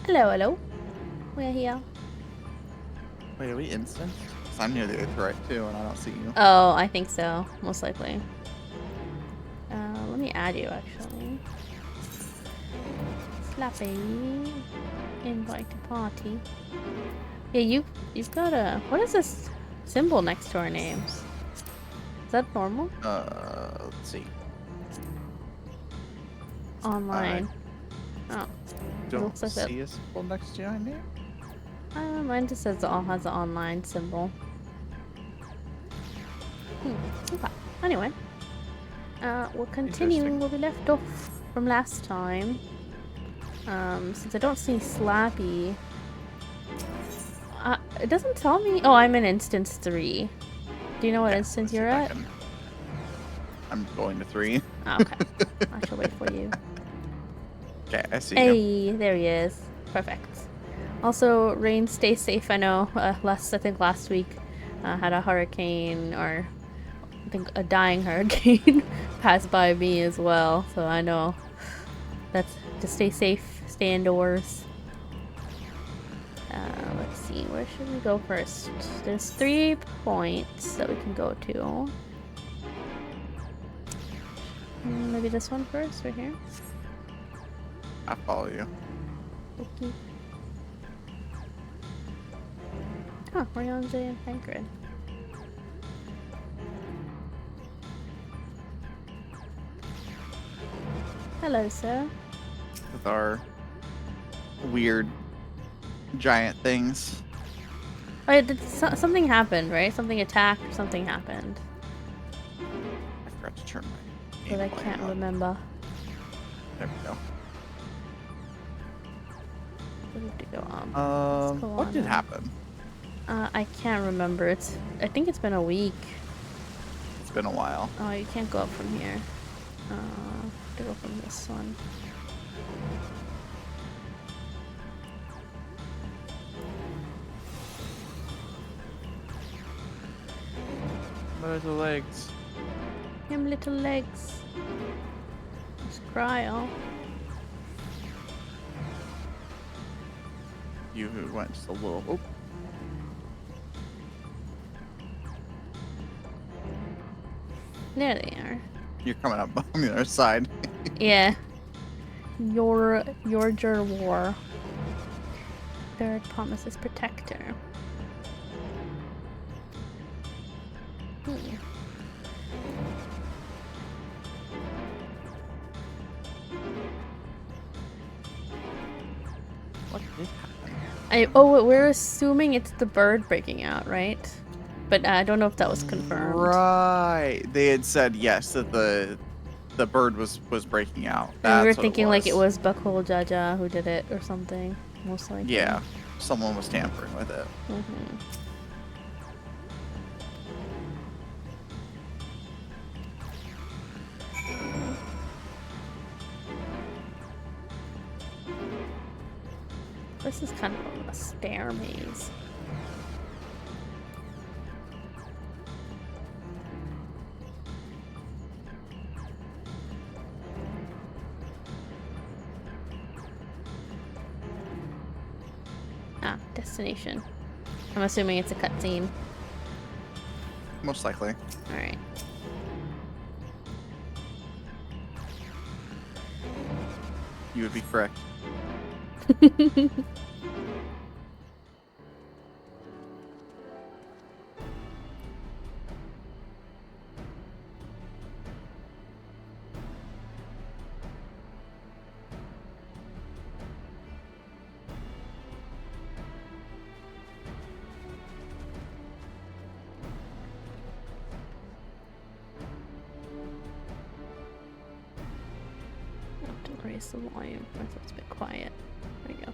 Hello, hello. We're here. Wait, are we instant? 'Cause I'm near the Aetheryte too, and I don't see you. Oh, I think so. Most likely. Let me add you, actually. Slappy. Invite to party. Yeah, you've got a... What is this symbol next to our names? Is that normal? Let's see. Online. Oh. It Don't looks like that. see a symbol next to your name? Mine just says it all has an online symbol. Okay. Anyway. We're continuing where we left off from last time. Since I don't see Slappy... it doesn't tell me... Oh, I'm in instance 3. Do you know what instance you're at? I'm going to 3. Oh, okay. I shall wait for you. Okay, I see you. you. Hey, there he is. Perfect. Also, Rain, stay safe. I know I think last week had a hurricane, or I think a dying hurricane passed by me as well. So I know that's to stay safe, stay indoors. Let's see, where should we go first? There's 3 points that we can go to. Maybe this one first, right here. I follow you. Okay. Oh, Orion's and Pancred. Hello, sir. With our weird giant things. Oh, something happened, right? Something attacked or something happened. I forgot to turn my... But I can't remember. There we go. We have to go on. What did happen? I can't remember. I think it's been a week. It's been a while. Oh, you can't go up from here. To go from this one. My little legs. Him little legs. Just cry, oh. You went just a little... Oh. There they are. You're coming up on the other side. Yeah. Your war. Third promises protector. What did happen? We're assuming it's the bird breaking out, right? But I don't know if that was confirmed. Right. They had said yes, that the bird was breaking out. And we were thinking like it was Buckhole Jaja who did it or something, most likely. Yeah, someone was tampering with it. This is kind of a stair maze. Destination. I'm assuming it's a cutscene. Most likely. Alright. You would be correct. raise the volume. I thought it's a bit quiet. There you go.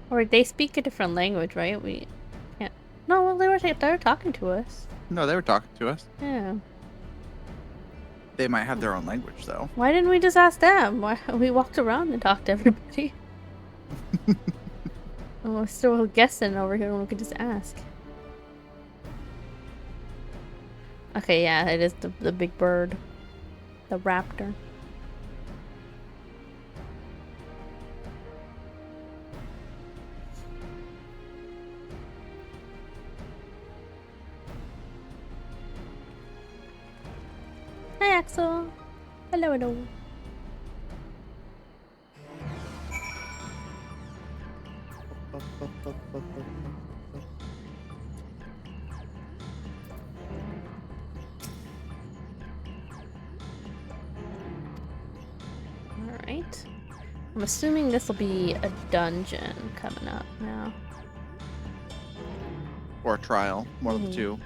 Or they speak a different language, right? We can't. No, well, they were talking to us. No, they were talking to us. Yeah. They might have their own language, though. Why didn't we just ask them? Why we walked around and talked to everybody? Oh, we're still guessing over here when we could just ask. Okay, yeah, it is the big bird, the raptor. Hi, Axel. Hello, hello. Alright. I'm assuming this will be a dungeon coming up now. Or a trial. One of the two.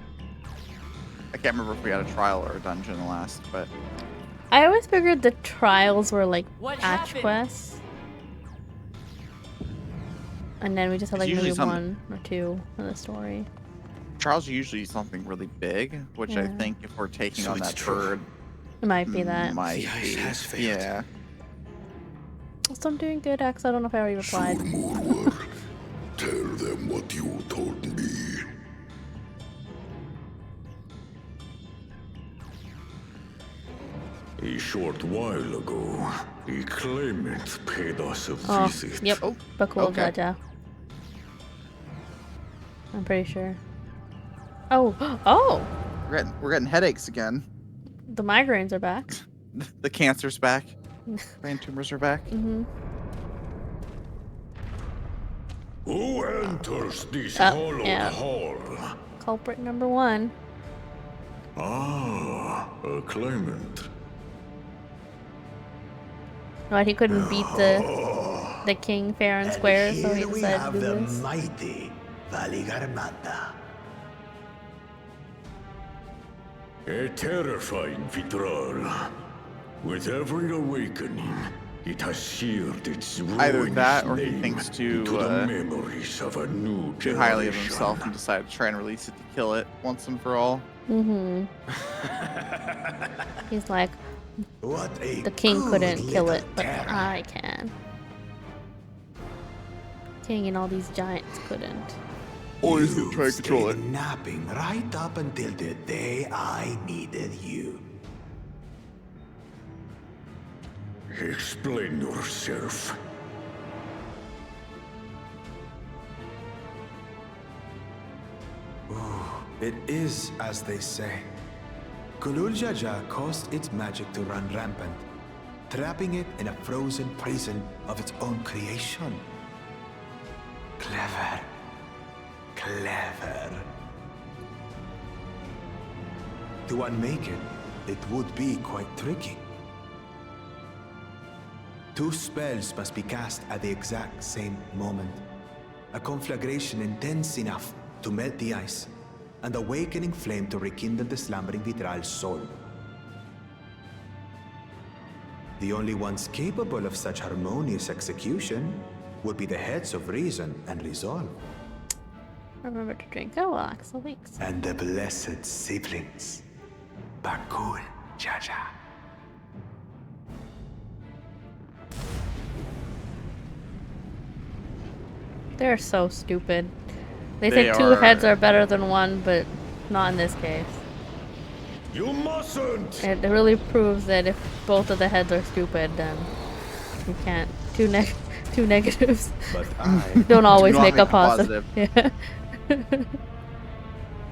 I can't remember if we had a trial or a dungeon last, but... I always figured the trials were like patch quests. And then we just had like maybe one or two in the story. Trials are usually something really big, which I think if we're taking on that bird... It might be that. Might be. Yeah. So I'm doing good, Axel. I don't know if I already replied. Tell them what you told me. A short while ago, a claimant paid us a visit. Yep. Oh, Bakul okay. Jaja. I'm pretty sure. Oh. Oh! We're getting headaches again. The migraines are back. The cancer's back. Brain tumors are back. Who enters this hollowed hall? Culprit number one. Ah, a claimant. Right, he couldn't beat the king fair and square, so he decided to do this. Mighty Valigarmata. A terrifying Vitral. With every awakening, it has seared its Either that, or he name thinks into the memories of a new too highly of generation. himself and decided to try and release it to kill it once and for all. He's like, What a the king good couldn't kill little it, but terror. I can. King and all these giants couldn't. Or he's gonna try You and control it. stayed napping right up until the day I needed you. Explain yourself. It is as they say. Kulul Jaja caused its magic to run rampant, trapping it in a frozen prison of its own creation. Clever. Clever. To unmake it, it would be quite tricky. 2 spells must be cast at the exact same moment. A conflagration intense enough to melt the ice, and awakening flame to rekindle the slumbering Vitral's soul. The only ones capable of such harmonious execution would be the heads of reason and resolve. Remember to drink. Oh, well, Axel, thanks. And the blessed siblings, Bakul Jaja. They're so stupid. They They think 2 are. heads are better than 1, but not in this case. You mustn't! It really proves that if both of the heads are stupid, then you can't. Two negatives But I don't always not make a make a positive. Yeah.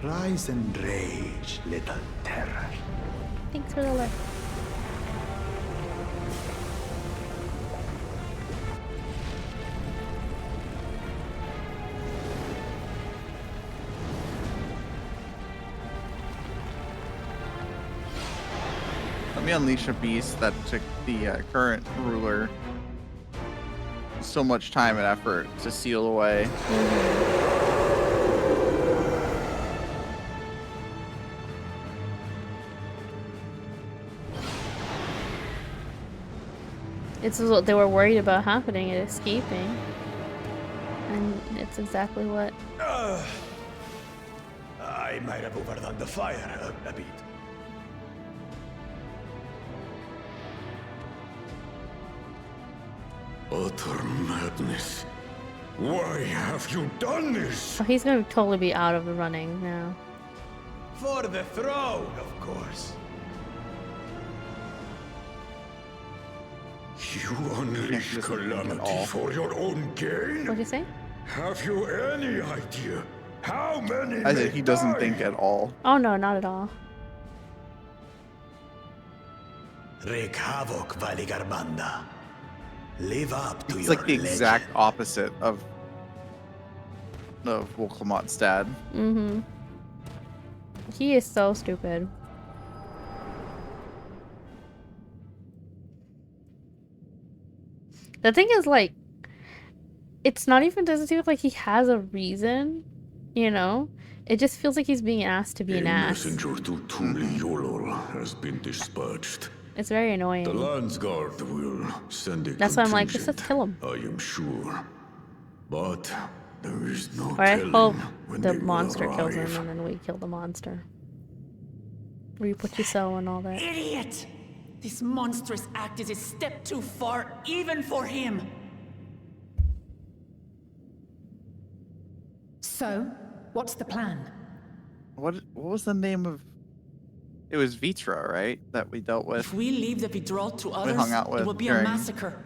rise and rage, little terror. Thanks for the like. Let me unleash a beast that took the current ruler so much time and effort to seal away. It's what they were worried about happening and escaping. And it's exactly what. I might have overdone the fire a bit. Utter madness. Why have you done this? Oh, he's gonna totally be out of the running now. For the throne, of course. You unleash calamity for your own gain? What'd you say? Have you any idea how many I may said he doesn't die? think at all. Oh no, not at all. Wreak havoc, Valigarmanda. Live up to It's your like the exact opposite of Volklamot's dad. Mm-hmm. He is so stupid. The thing is, like, it's not even, doesn't seem like he has a reason, you know? It just feels like he's being asked to be an ass. Messenger to Tuli Yolor has been dispatched. It's very annoying. The Landsguard will send a That's why I'm like, let's just contingent, kill him. I am sure. But there is no Or I telling hope when the they will monster kills him arrive. and then we kill the monster. Reap what you sow and all that. Idiot! This monstrous act is a step too far, even for him. So, what's the plan? What was the name of? It was Vitra, right? That we dealt with. If we leave the withdrawal to others, hung out it with will be a during- massacre.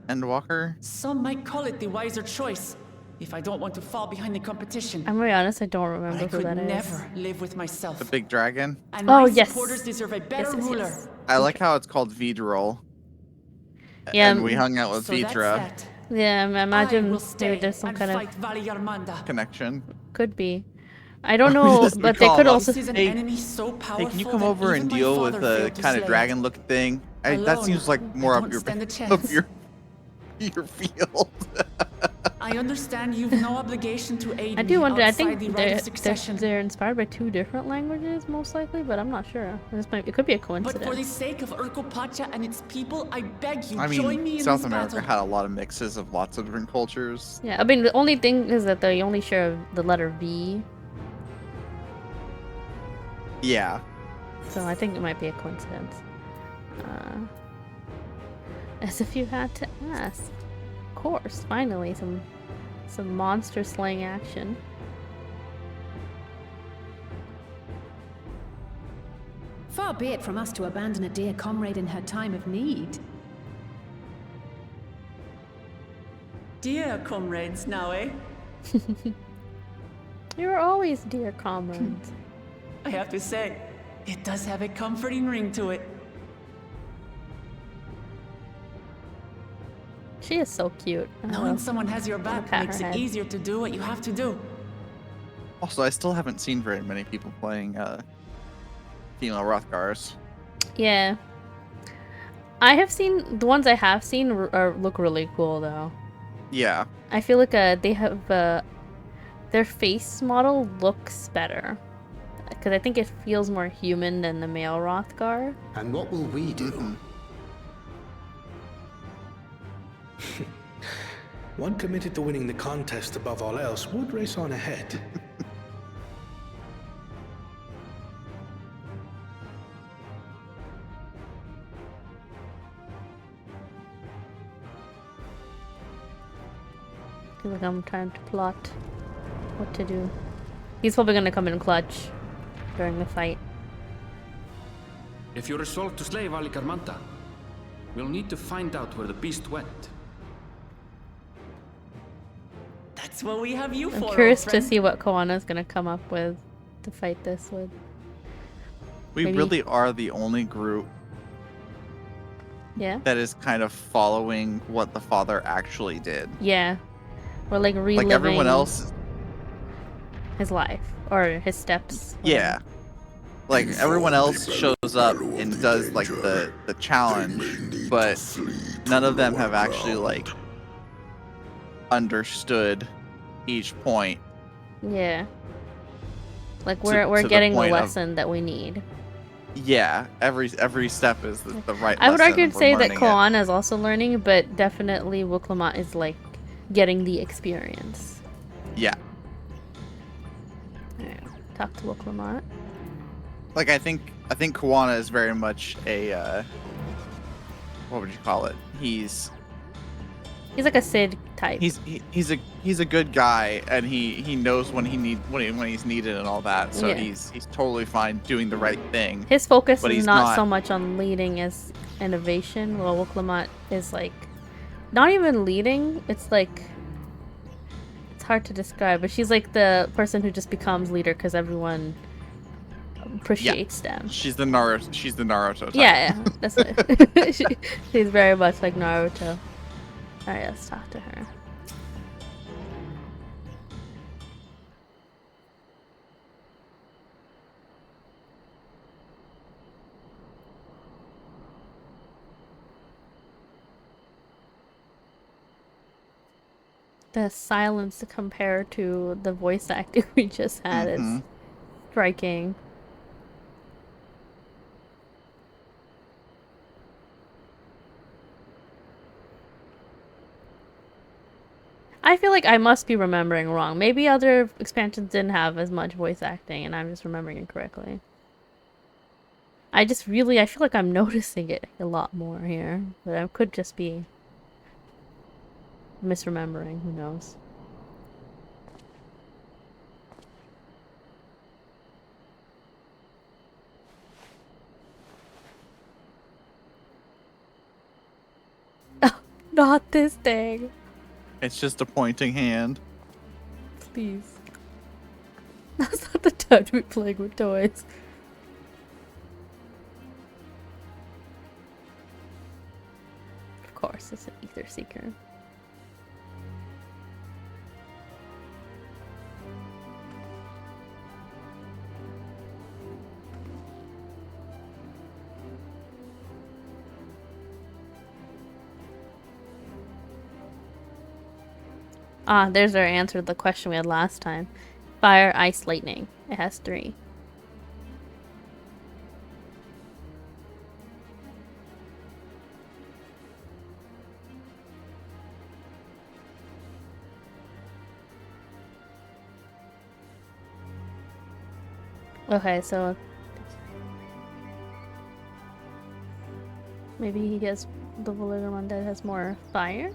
Endwalker. Some might call it the wiser choice, if I don't want to fall behind the competition. I'm gonna be honest, I don't But remember I who could that is. never live with myself. The big dragon. And Oh, my yes. supporters deserve a better Yes, ruler. yes. I like how it's called Vidrol. Yeah, And we hung out with So that's Vitra. that. Yeah, I I imagine will stay maybe there's some and kind of fight Valigarmanda. Connection. could be. I don't know, Just but they recall could us. also. This is an Hey, enemy so powerful Hey, can you come that over even and my deal with father the failed to kind slay of it. dragon looking thing? That Alone, seems like more I up don't your stand a of chance. your field. I understand you've no obligation to aid I me do wonder. I outside think the right of they're succession. inspired by two different languages, most likely, but I'm not sure. It could be a But for the coincidence. sake of Urkopacha and its people, I beg you, I join me mean, in South this America battle. had a lot of mixes of lots of different cultures. Yeah, I mean the only thing is that they only share the letter V, Yeah. so I think it might be a coincidence. As if you had to ask. Of course, finally some monster slaying action. Far be it from us to abandon a dear comrade in her time of need. Dear comrades now, eh? You were always dear comrades. I have to say, it does have a comforting ring to it. She is so cute. I Knowing love- someone has your back pat makes her it head. easier to do what you have to do. Also, I still haven't seen very many people playing female Rothgars. Yeah. I have seen the ones I have seen look really cool though. Yeah. I feel like they have their face model looks better because I think it feels more human than the male Rothgar. And what will we do? One committed to winning the contest above all else would race on ahead. I feel like I'm trying to plot what to do. He's probably gonna come in clutch during the fight. If you resolve to slay Valigarmanda, we'll need to find out where the beast went. That's what we have you I'm for, curious old to friend. see what Koana's gonna come up with to fight this with. We Maybe- really are the only group Yeah? that is kind of following what the father actually did. Yeah. We're like reliving Like everyone else, his life or his steps. yeah. like everyone else shows up and does like the challenge, but none of them have actually like understood each point. Yeah. Like To we're the getting the point of- lesson that we need. Yeah, every step is the right. I would lesson, argue and to we're say that learning it. Koana is also learning, but definitely Wuklamot is like getting the experience. Yeah, Alright, talk to Wuklamot. like I think Kawana is very much a what would you call it? He's He's like a Sid type. he's a good guy, and he knows when he's needed and all that. So Yeah. he's totally fine doing the right thing. His focus but is he's not not- so much on leading as innovation, while Wuklamot is like not even leading. It's like it's hard to describe, but she's like the person who just becomes leader because everyone appreciates them. She's the Naruto type. Yeah, that's what she's very much like Naruto. Alright, let's talk to her. The silence compared to the voice acting we just had is striking. I feel like I must be remembering wrong. Maybe other expansions didn't have as much voice acting and I'm just remembering incorrectly. I feel like I'm noticing it a lot more here. But I could just be misremembering, who knows. Oh, not this thing. It's just a pointing hand. Please. That's not the time to be playing with toys. Of course, it's an ether seeker. Ah, there's our answer to the question we had last time. Fire, ice, lightning. It has 3. Okay, so maybe he gets the Voligar one that has more fire?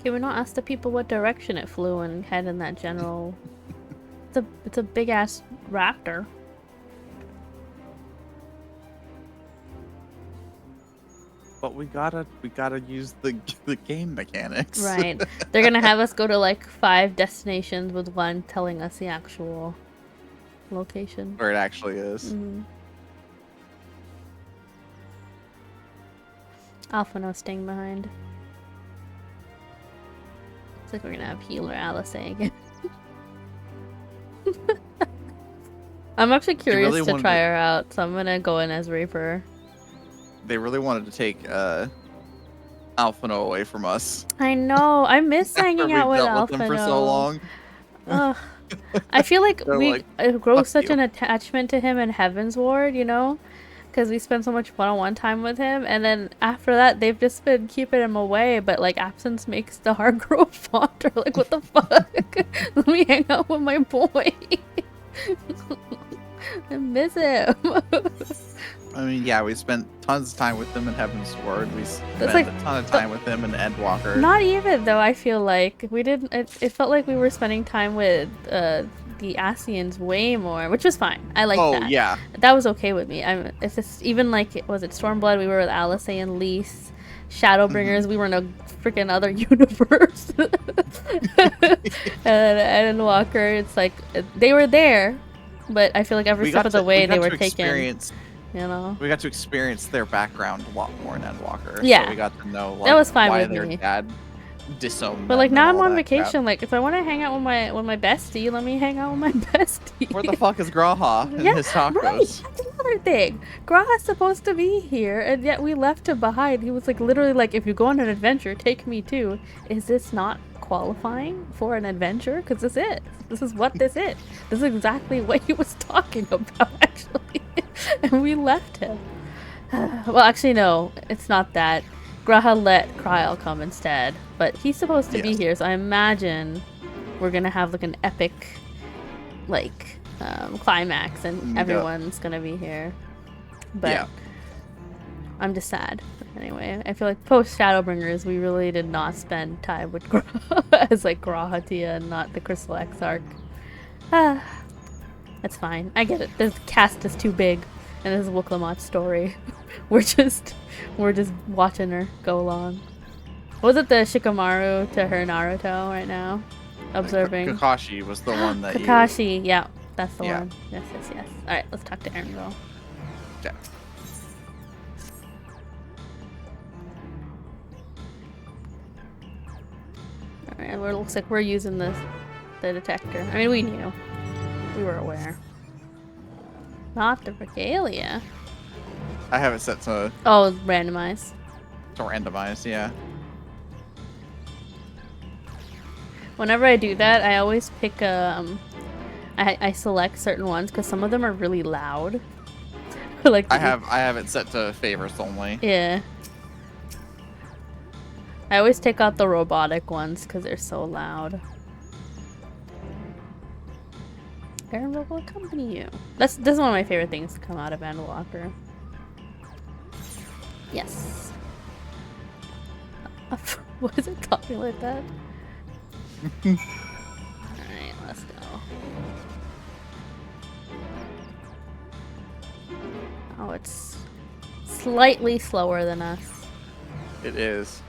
Can we not ask the people what direction it flew and head in that general... It's a big ass raptor. But we gotta use the game mechanics. Right. They're gonna have us go to like 5 destinations with one telling us the actual location. Where it actually is. Alphino staying behind. It's like we're gonna have healer Alice again. I'm actually curious really to wanted try to- her out, so I'm gonna go in as Reaper. They really wanted to take Alphino away from us. I know. I miss After hanging we out with dealt with them for so Alphino. long. Ugh. I feel like They're we like, grow "Fuck such you." an attachment to him in Heaven's Ward, you know? Because we spend so much one-on-one time with him, and then after that, they've just been keeping him away, but like absence makes the heart grow fonder. Like, what the fuck? Let me hang out with my boy. I miss him. I mean, yeah, we spent tons of time with them in Heaven's Sword. We spent like a ton of time with them in Endwalker. Not even though. I feel like we didn't. It felt like we were spending time with the the Asians way more, which was fine. I like that. Oh yeah. That was okay with me. It's just even like was it Stormblood? We were with Alice and Lise. Shadowbringers, we were in a freaking other universe. and Walker, it's like they were there, but I feel like every step of the way they were taken. You know, we got to experience their background a lot more in Endwalker. Yeah, so we got to know like, that was fine why with their me. dad disowned. But like now I'm on vacation. Crap. Like if I want to hang out with my bestie, let me hang out with my bestie. Where the fuck is Graha and his tacos? Right. That's another thing. Graha's supposed to be here, and yet we left him behind. He was like literally like, if you go on an adventure, take me too. Is this not qualifying for an adventure? Because this is. This is what this is. This is exactly what he was talking about, actually. And we left him. Well, actually, no. It's not that. Graha let Kryl come instead. But he's supposed to be here, so I imagine we're going to have like an epic like climax and everyone's going to be here. But I'm just sad. Anyway, I feel like post Shadowbringers, we really did not spend time with Graha as like Graha Tia and not the Crystal X arc. That's fine. I get it. The cast is too big, and this is Wuklamot's story. we're just watching her go along. Was it the Shikamaru to her Naruto right now? Observing. Kakashi was the one that Kakashi, yeah, that's the one. Yes. All right, let's talk to Aaron. Yeah. Alright, it looks like we're using the detector. I mean, we knew. We were aware. Not the regalia. I have it set to... Oh, randomize. To randomize, yeah. Whenever I do that, I always pick, I select certain ones because some of them are really loud. Like I have it set to favorites only. Yeah. I always take out the robotic ones because they're so loud. Aaron will accompany you. This is one of my favorite things to come out of Endwalker. Yes. What is it talking like that? Alright, let's go. Oh, it's slightly slower than us. It is.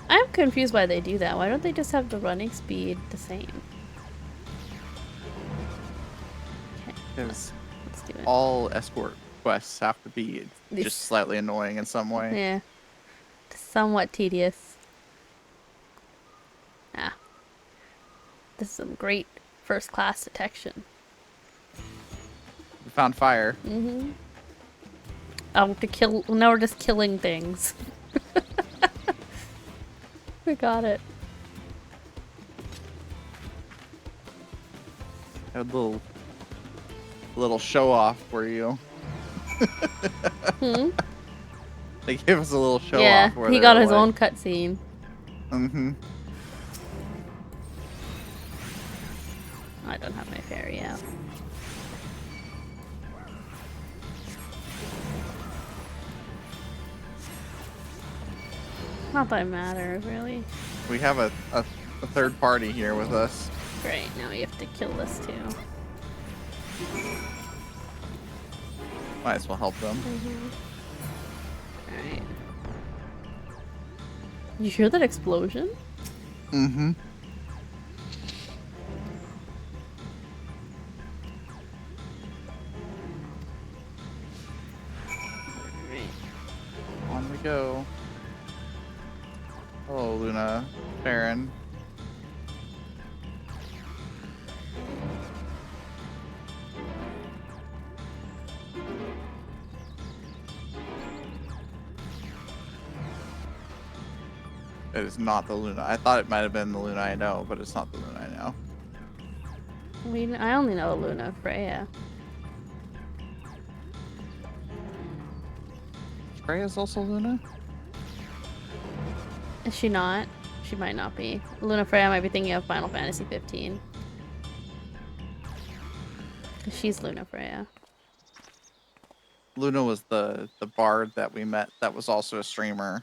I'm confused why they do that. Why don't they just have the running speed the same? Okay, Because let's do it. all escort quests have to be just slightly annoying in some way. Yeah. Somewhat tedious. Ah. This is some great first class detection. We found fire. Mm-hmm. Oh, to kill. Now we're just killing things. We got it. A little show off for you. Hmm? They gave us a little show off. Yeah, Where he got his own cutscene. Mm-hmm. I don't have my fairy out. Not that it matters, really. We have a third party here with us. Great, now we have to kill this too. Might as well help them. Alright. You hear that explosion? Mm-hmm. On we go. Hello, Luna. Farron. It is not the Luna. I thought it might have been the Luna I know, but it's not the Luna I know. I only know Luna Freya. Freya's also Luna? Is she not? She might not be. Luna Freya might be thinking of Final Fantasy 15. Because she's Luna Freya. Luna was the bard that we met that was also a streamer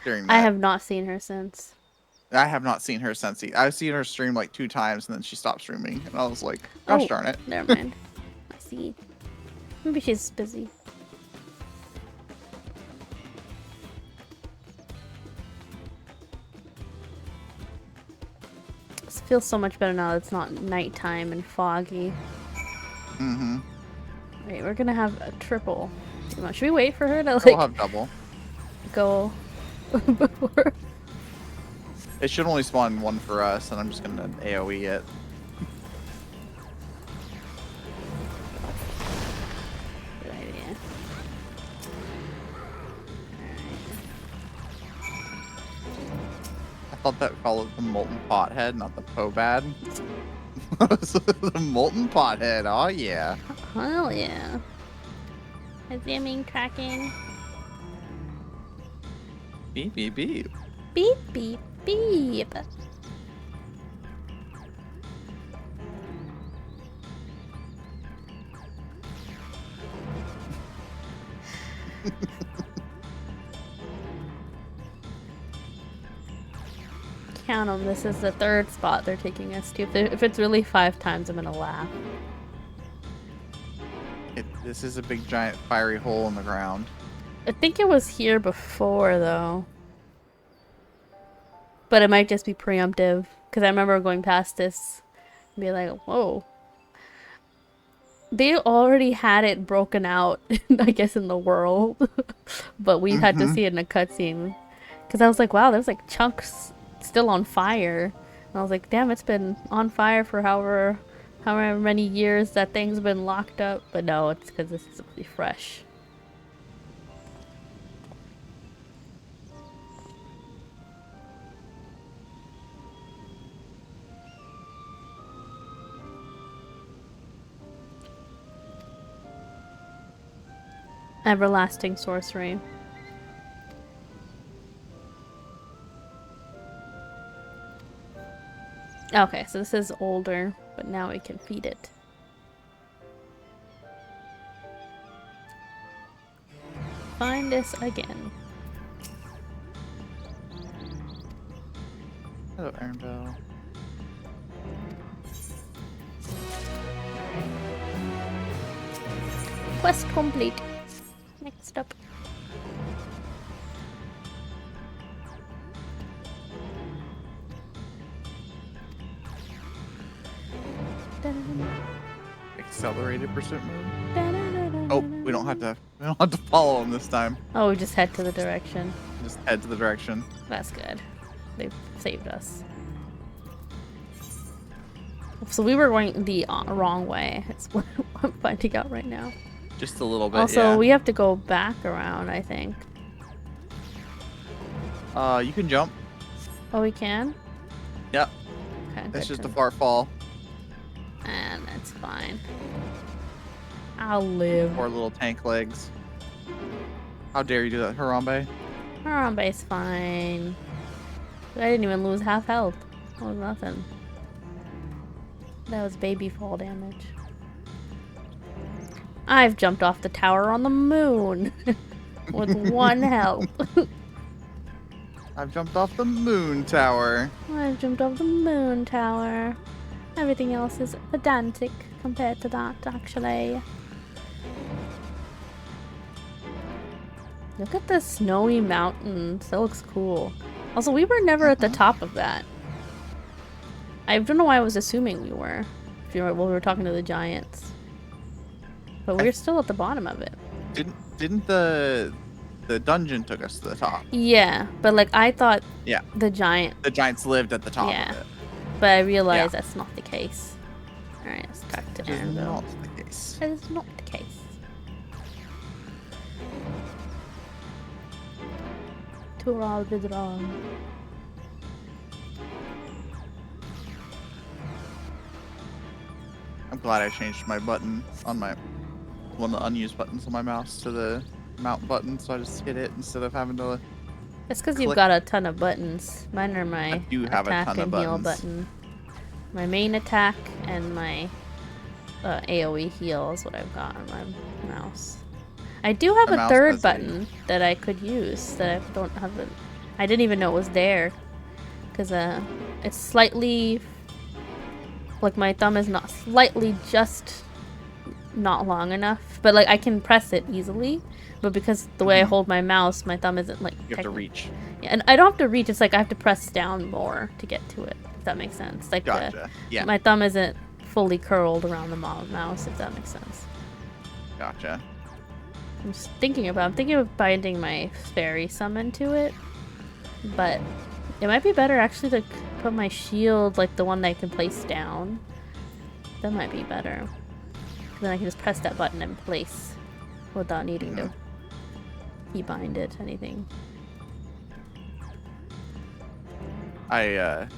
during I that. have not seen her since. I have not seen her since. I've seen her stream like 2 times and then she stopped streaming. And I was like, gosh darn it. Never mind. Let's see. Maybe she's busy. This feels so much better now that it's not nighttime and foggy. Mm-hmm. Wait, we're gonna have a triple. Should we wait for her to We'll have double. go before? It should only spawn 1 for us, and I'm just gonna AoE it. Good idea. I thought that would call it the molten pothead, not the Pobad. The molten pothead, oh yeah. Hell yeah. Zooming, tracking. Beep beep beep. Beep beep beep. Count them. This is the 3rd spot they're taking us to. If it's really 5 times, I'm gonna laugh. This is a big giant fiery hole in the ground. I think it was here before, though. But it might just be preemptive. Because I remember going past this and be like, whoa. They already had it broken out, I guess, in the world. But we had to see it in a cutscene. Because I was like, wow, there's like chunks still on fire. And I was like, damn, it's been on fire for however many years that thing's been locked up. But no, it's because this is really fresh. Everlasting sorcery. Okay, so this is older, but now we can feed it. Find this again. Hello, Iron Bell. Quest complete. Next up. Accelerated pursuit mode. Oh, we don't have to follow him this time. Oh, we just head to the direction. Just head to the direction. That's good. They've saved us. So we were going the wrong way. It's what I'm finding out right now. Just a little bit. Also, yeah. we have to go back around, I think. You can jump. Oh, we can? Yep. Okay, That's good just to a far fall. And that's fine. I'll live. Or little tank legs. How dare you do that, Harambe? Harambe's fine. I didn't even lose half health. That was nothing. That was baby fall damage. I've jumped off the tower on the moon with 1 health. I've jumped off the moon tower. I've jumped off the moon tower. Everything else is pedantic compared to that, actually. Look at the snowy mountains. That looks cool. Also, we were never at the top of that. I don't know why I was assuming we were. If you remember, when we were talking to the giants. But we're still at the bottom of it. Didn't the dungeon took us to the top? Yeah, but like I thought Yeah. the giants lived at the top Yeah. of it. But I realized that's not the case. Alright, let's talk to Which is Anvil. not the case. That is not the case. Tural Bidral. I'm glad I changed my button on my one of the unused buttons on my mouse to the mount button, so I just hit it instead of having to. That's because you've click. got a ton of buttons. Mine are my I do have a attack ton of and heal buttons. button. My main attack and my AoE heal is what I've got on my mouse. I do have The a mouse third has button that I could use that I don't have. I didn't even know it was there, because it's slightly like my thumb is not slightly just not long enough, but like I can press it easily. But because the way I hold my mouse, my thumb isn't like. You have to reach. Yeah, and I don't have to reach. It's like I have to press down more to get to it. If that makes sense. Like Gotcha. Yeah. my thumb isn't fully curled around the mouse. If that makes sense. Gotcha. I'm thinking of binding my fairy summon to it, but it might be better actually to put my shield, like the one that I can place down. That might be better. Then I can just press that button in place without needing to keybind it to anything. I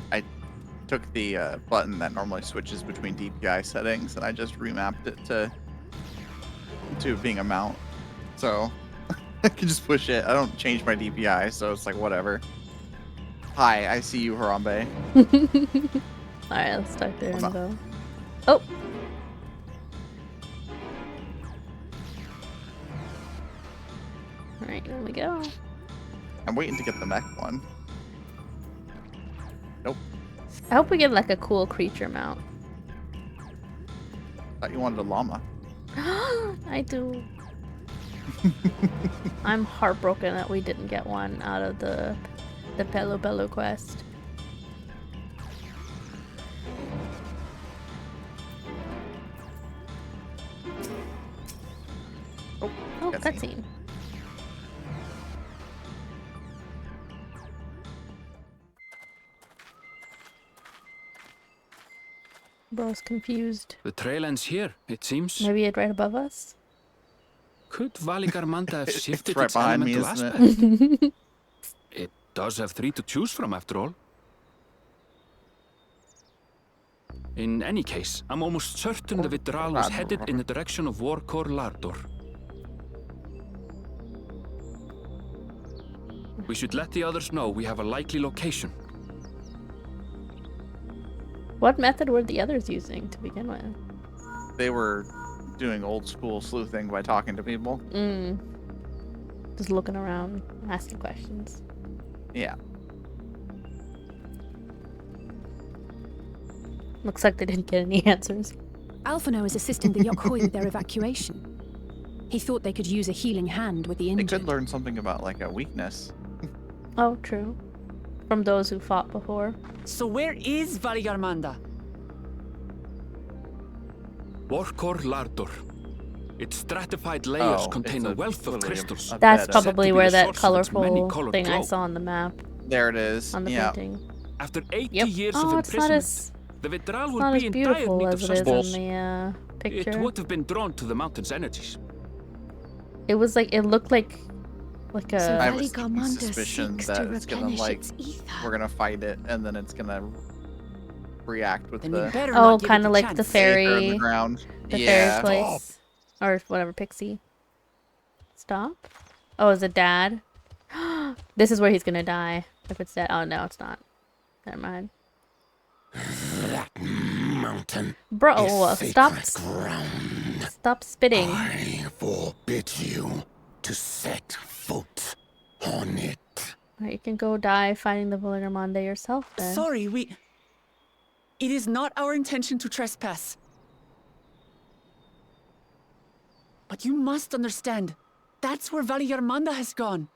took the button that normally switches between DPI settings and I just remapped it to being a mount. So I can just push it. I don't change my DPI, so it's like whatever. Hi, I see you, Harambe. Alright, let's start there and go. Oh! Alright, here we go. I'm waiting to get the mech one. Nope. I hope we get like a cool creature mount. Thought you wanted a llama. I do. I'm heartbroken that we didn't get one out of the Pelo Bello quest. Oh, cutscene. Bro's confused. The trail ends here, it seems. Maybe it right above us? Could Valigarmanta have shifted right its behind me, elemental isn't aspect? It does have 3 to choose from, after all. In any case, I'm almost certain the Vitral was headed in the direction of Warkor Lardor. We should let the others know we have a likely location. What method were the others using to begin with? They were doing old school sleuthing by talking to people. Just looking around, asking questions. Yeah. Looks like they didn't get any answers. Alphino is assisting the Yokhoi with their evacuation. He thought they could use a healing hand with the They injured. could learn something about like a weakness. Oh, true. From those who fought before. So where is Valigarmanda? Warkor Lardor. Its stratified layers contain a wealth of literally crystals. That's bed. probably Said to be where the that source of its colorful many-colored thing I glow. saw on the map. There it is. On the Yeah. painting. After 80 Yep. years of Oh, it's not imprisonment, as the Vitral it's would not be as in dire beautiful need of as it is sustenance. in the picture. It would have been drawn to the mountain's energies. It was like it looked like I a. have a sneaking suspicion that it's gonna like we're gonna fight it and then it's gonna react with Then we the better Oh, not give it kind of a like the chance. Saber in fairy. the ground. The Yeah. fairy place. Or whatever, pixie. Stop? Oh, is it dad? This is where he's gonna die. If it's dead. Oh, no, it's not. Never mind. That mountain Bro, is stop. sacred ground. Stop spitting. I forbid you to set foot on it. Alright, you can go die fighting the Valigarmanda yourself then. Sorry, It is not our intention to trespass. But you must understand, that's where Valigarmanda has gone.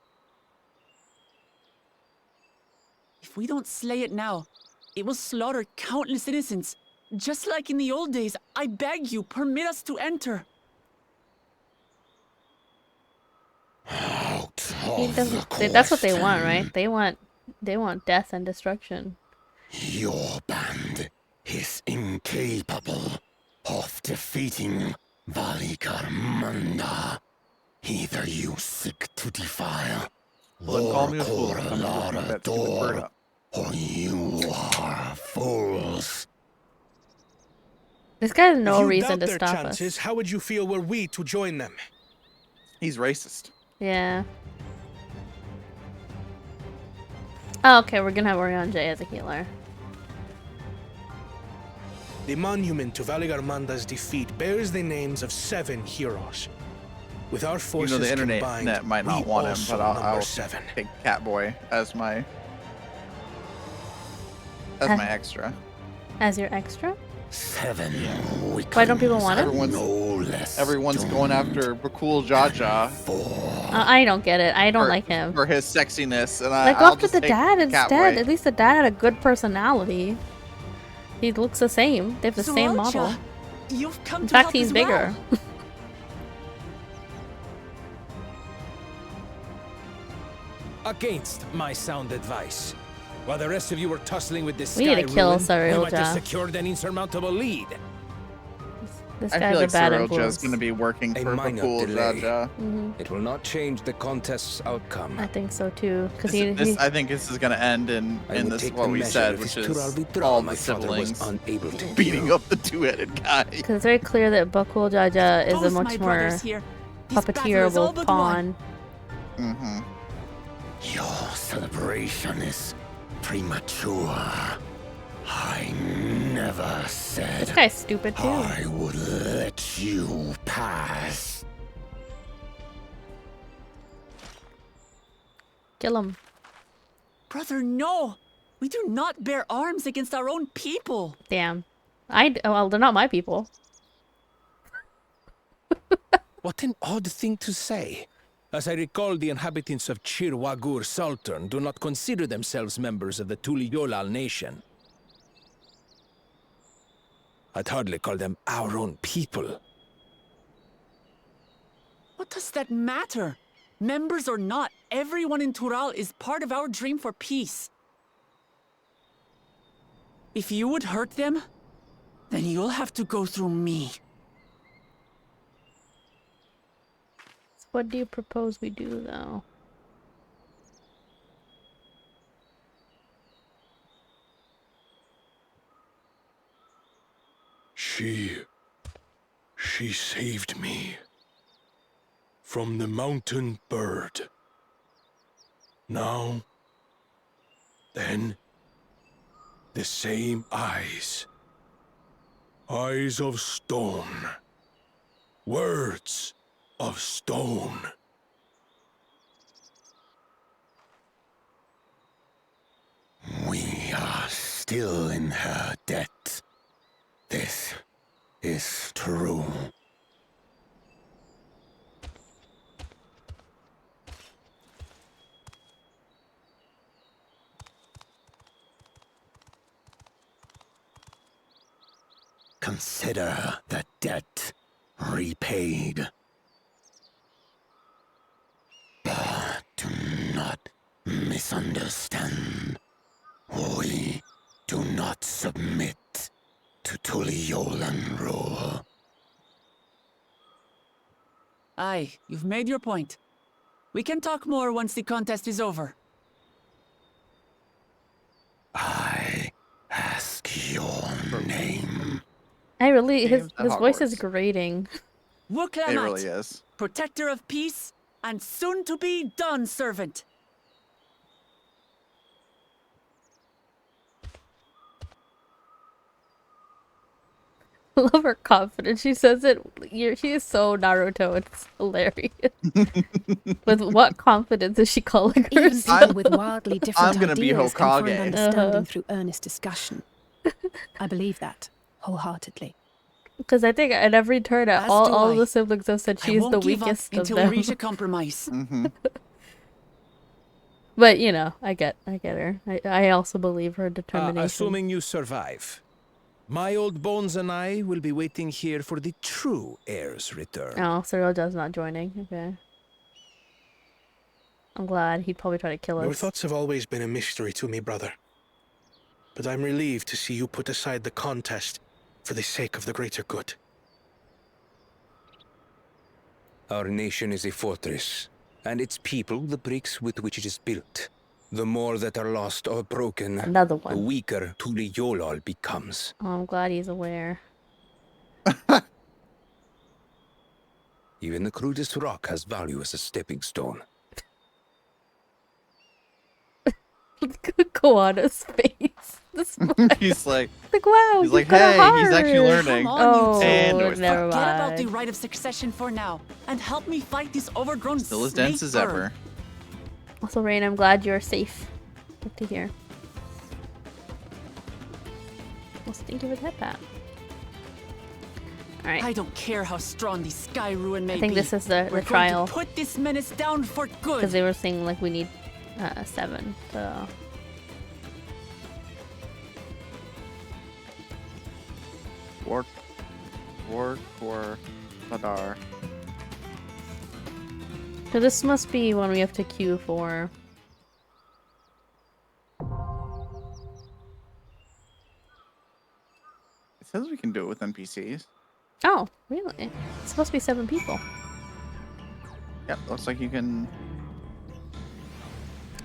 If we don't slay it now, it will slaughter countless innocents. Just like in the old days, I beg you, permit us to enter. Out He of doesn't- the that's what they want, question. right? They want death and destruction. Your band is incapable of defeating Valigarmanda. Either you seek to defile Don't call me a fool. I'm gonna Warkor pick that stupid bird Lardor, up. or you are fools. This guy has no if you reason doubt to their stop chances, us. how would you feel were we to join them? He's racist. Yeah. Oh, okay, we're gonna have Orion J as a healer. The monument to Valigarmanda's defeat bears the names of 7 heroes. With our You forces know, the internet combined, might not we want him, also but I'll number 7. take Catboy as my extra. As your extra? 7 Why don't people want it? Everyone's going after Bakul Jaja I don't get it. I don't like him. for his sexiness, and Like, go I'll after just the take dad instead. Catboy. At least the dad had a good personality. He looks the same. They have the same model. You've come In to fact, help he's as bigger. well. Against my sound advice. While the rest of you were tussling with this We need to kill we might have Sarilja. secured an insurmountable lead. This I guy's feel a like bad Sarilja's influence. going to be working A for minor Bakul delay. Jaja. It will not change the contest's outcome. I think so too. Because I think this is going to end in I will this take what the we measure said, of which his is Tural withdrawal all my the father was siblings unable to beating do. up the two-headed guy. Because it's very clear that Bakul Jaja is a Both much my more brothers here. This battle is all puppeteerable but pawn. won. Mm-hmm. Your celebration is premature. I never said This guy's stupid too. I would let you pass. Kill him. Brother, no! We do not bear arms against our own people. Damn. Well, they're not my people. What an odd thing to say. As I recall, the inhabitants of Chir Wagur Sultan do not consider themselves members of the Tuliyolal nation. I'd hardly call them our own people. What does that matter? Members or not, everyone in Tural is part of our dream for peace. If you would hurt them, then you'll have to go through me. So what do you propose we do, though? She saved me from the mountain bird. Now, then, the same eyes. Eyes of stone. Words of stone. We are still in her debt. This is true. Consider the debt repaid. But do not misunderstand. We do not submit to Tuliolan rule. Aye, you've made your point. We can talk more once the contest is over. I ask your name. I really, his Games at voice is Hogwarts. grating. Wuklamat, It really is. protector of peace, and soon-to-be Dawn servant. I love her confidence. She says it. She is so Naruto. It's hilarious. With what confidence is she calling Even herself? people with wildly different I'm gonna be ideas can find Hokage. understanding through earnest discussion. I believe that wholeheartedly. Because I think at every turn, As all do all I. the siblings have said I she's won't the give up weakest of until them. we reach a compromise. Mm-hmm. But you know, I get her. I also believe her determination. Assuming you survive, my old bones and I will be waiting here for the true heir's return. Oh, Sarilja's not joining. Okay. I'm glad. He'd probably try to kill Your us. thoughts have always been a mystery to me, brother. But I'm relieved to see you put aside the contest for the sake of the greater good. Our nation is a fortress, and its people the bricks with which it is built. The more that are lost or broken, Another the one. weaker Tuliyolal becomes. Oh, I'm glad he's aware. Even the crudest rock has value as a stepping stone. Koana's face. This one. He's like, wow, he's like, got a hey, he's actually heart. learning. Come on, Oh, you two. And it was never Forget about mind. the right of succession for now, and help me fight this overgrown Still as snake dense as bird. ever. Also, Rain, I'm glad you're safe. Good to hear. Well, thank you for that, Pat. Alright. I don't care how strong the sky ruin may be. I think this is the We're trial. going to put this menace down for good. Because they were saying, like, we need 7. So. War, Badar. So this must be one we have to queue for. It says we can do it with NPCs. Oh, really? It's supposed to be 7 people. Yep, looks like you can.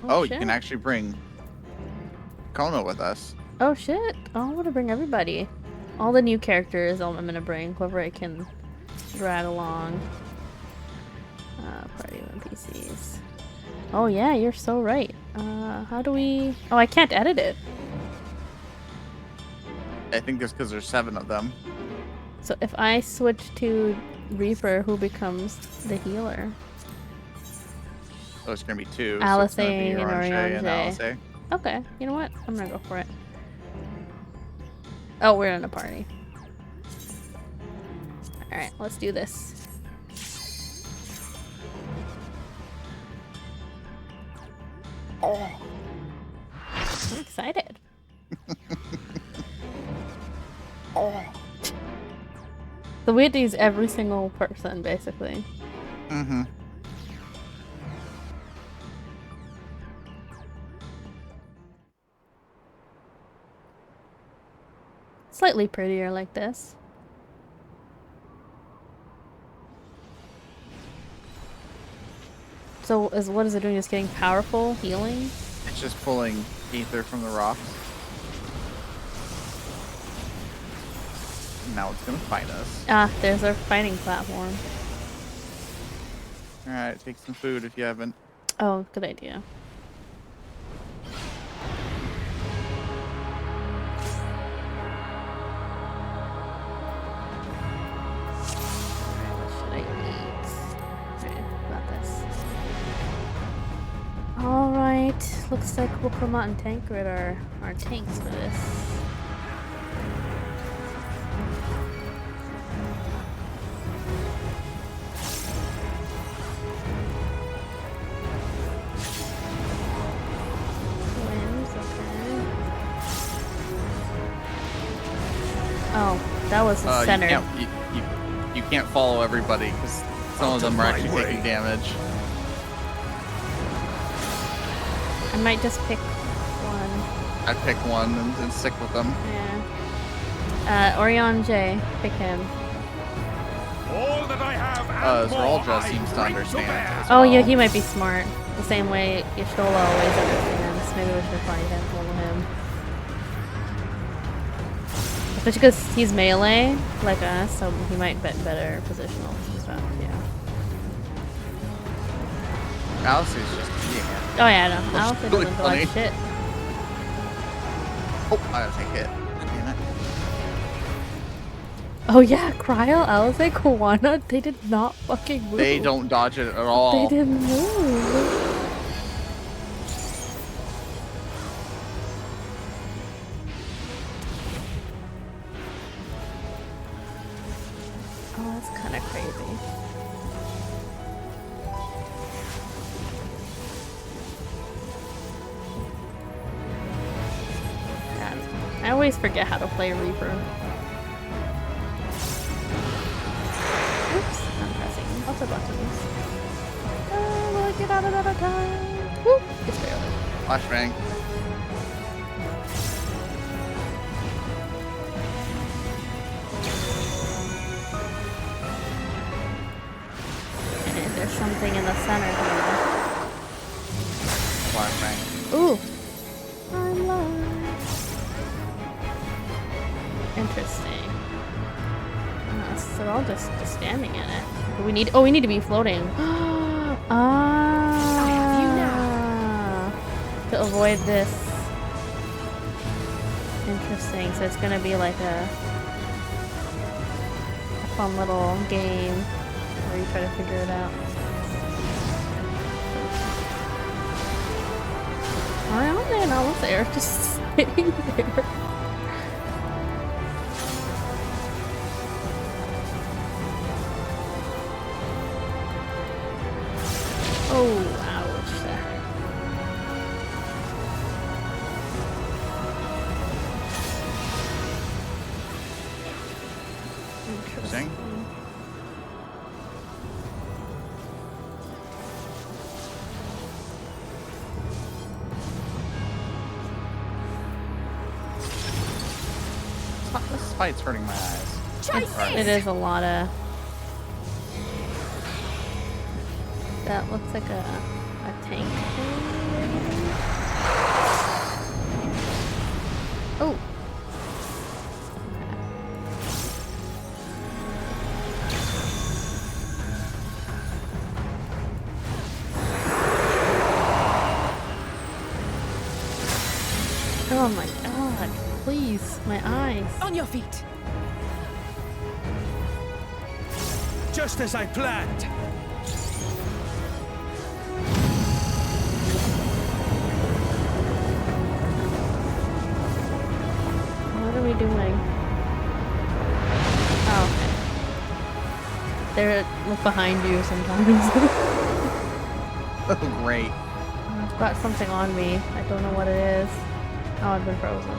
Oh, you shit. can actually bring Kono with us. Oh shit! Oh, I want to bring everybody. All the new characters I'm gonna bring. Whoever I can drag along. Party of NPCs. Oh yeah, you're so right. How do we... Oh, I can't edit it. I think that's because there's 7 of them. So if I switch to Reaper, who becomes the healer? Oh, it's gonna be 2. Alice so it's gonna be and Orange and Oriange. Alice. Okay, you know what? I'm gonna go for it. Oh, we're in a party. Alright, let's do this. I'm excited. So we have to use every single person, basically. Mm-hmm. Slightly prettier like this. So what is it doing? Just getting powerful, healing? It's just pulling ether from the rocks. Now it's gonna fight us. Ah, there's our fighting platform. Alright, take some food if you haven't. Oh, good idea. Alright, looks like Wokromot and Tancred are our tanks for this. Winds, okay. Oh, that was the center. You can't follow everybody because some of them are actually taking damage. I might just pick one. I'd pick one and stick with them. Yeah. Oriange, pick him. All that I have Zeraldra seems to understand as Oh well. yeah, he might be smart. The same way Y'shtola always understands. Maybe we should find him, follow him. Especially because he's melee, like us, so he might bet better positional and stuff, yeah. Alice is just eating it. Oh yeah, no. Alice really doesn't do like funny. shit. Oh, I gotta take hit. Damn it. Oh yeah, Cryo, Alice, Kawana, they did not fucking move. They don't dodge it at all. They didn't move. Oh, that's kind of crazy. God, I always forget how to play Reaper. Oops, I'm pressing lots of buttons. Oh, will I get out of that on time? Whoop, just barely. Flashbang. And there's something in the center here. Flashbang. Ooh. I'm lost. Interesting. So they're all just standing in it. But we need to be floating. To avoid this. Interesting. So it's gonna be like a fun little game where you try to figure it out. Around there, and almost there, just sitting there. Oh, ouch. Interesting. This fight's hurting my eyes. It is a lot of... That looks like a tank thing. Oh! Oh my god, please, my eyes. On your feet. Just as I planned. What are we doing? Oh, okay. They're look behind you sometimes. Oh, great. I've got something on me. I don't know what it is. Oh, I've been frozen.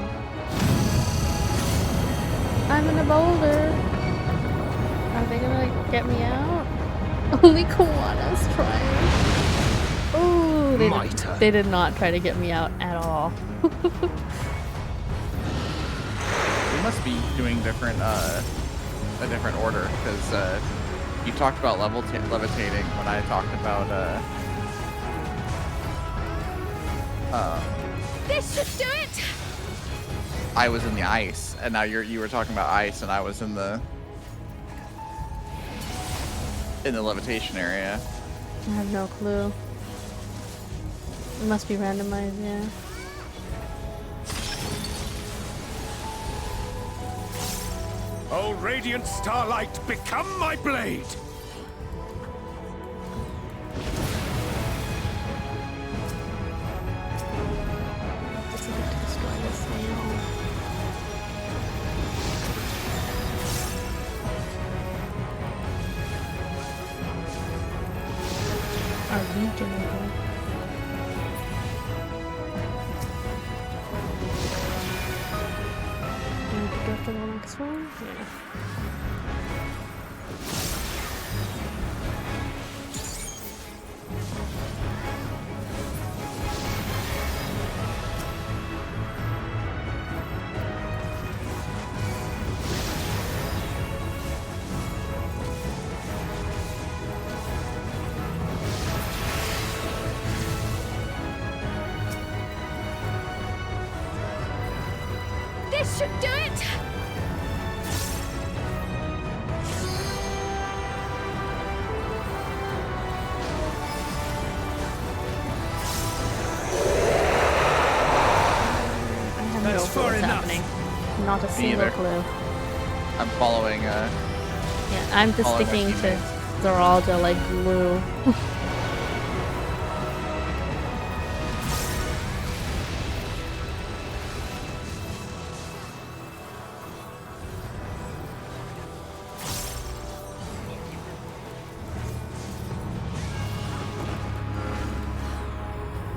I'm in a boulder. Are they gonna get me out? Only Kawana's trying. Oh, they did not try to get me out at all. We must be doing different, a different order, because you talked about levitating when I talked about This should do it. I was in the ice, and now you were talking about ice, and I was in the levitation area. I have no clue. It must be randomized, yeah. Oh, radiant starlight, become my blade! Just need to destroy this nail. Our regenerator. Need to go for the next one? Yeah. This should do it. I have no clue what's happening. Not a single either. clue. I'm following, Yeah, I'm just Following my sticking to teammates. Zeralda like glue.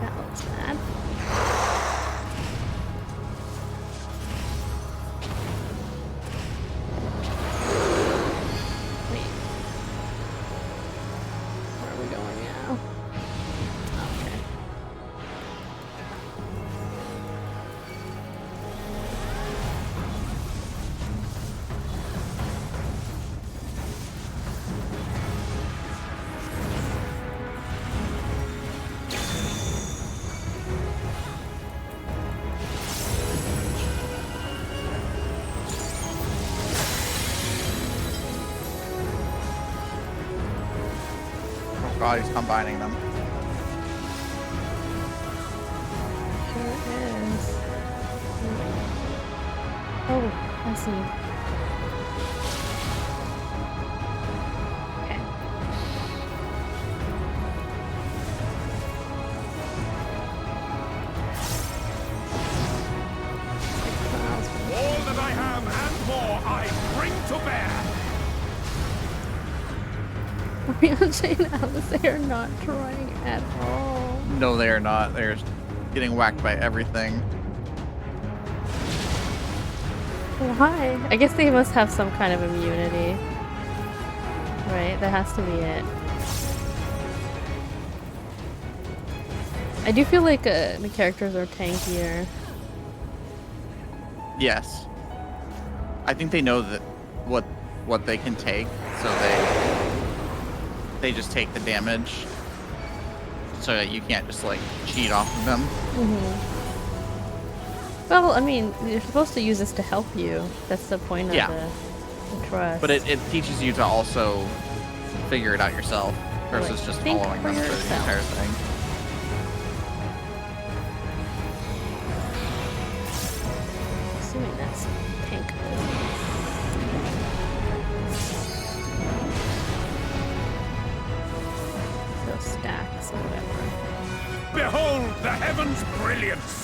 That looks bad. Wait. Where are we going now? Okay. oh god, he's combining them. Sure is. I see. Okay. All that I have and more I bring to bear. Rihanna and Alice, they are not trying at all. No, they are not. They're getting whacked by everything. Why? I guess they must have some kind of immunity. Right? That has to be it. I do feel like the characters are tankier. Yes. I think they know that what they can take, so they just take the damage, so that you can't just like cheat off of them. Well, I mean, you're supposed to use this to help you. That's the point of Yeah. the trust. But it teaches you to also figure it out yourself versus Like, just think following for them through the yourself. entire thing. Assuming that's tank. So stacks or whatever. Behold the heavens' brilliance.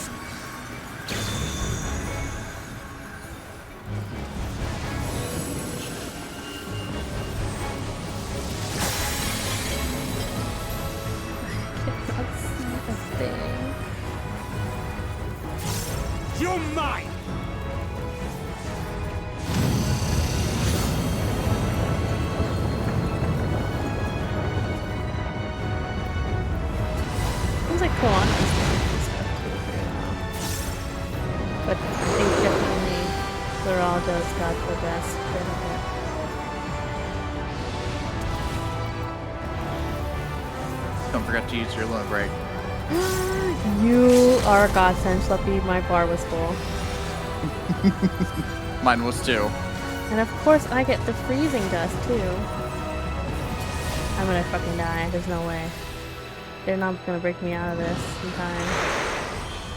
Cannot see a thing. You're mine. Seems like Koana's doing stuff too for now. But I think definitely Geraldo's got the best bit of it. Don't forget to use your limit break. You are a godsend, Schleppy. My bar was full. Mine was too. And of course I get the freezing dust too. I'm gonna fucking die. There's no way. They're not gonna break me out of this in time.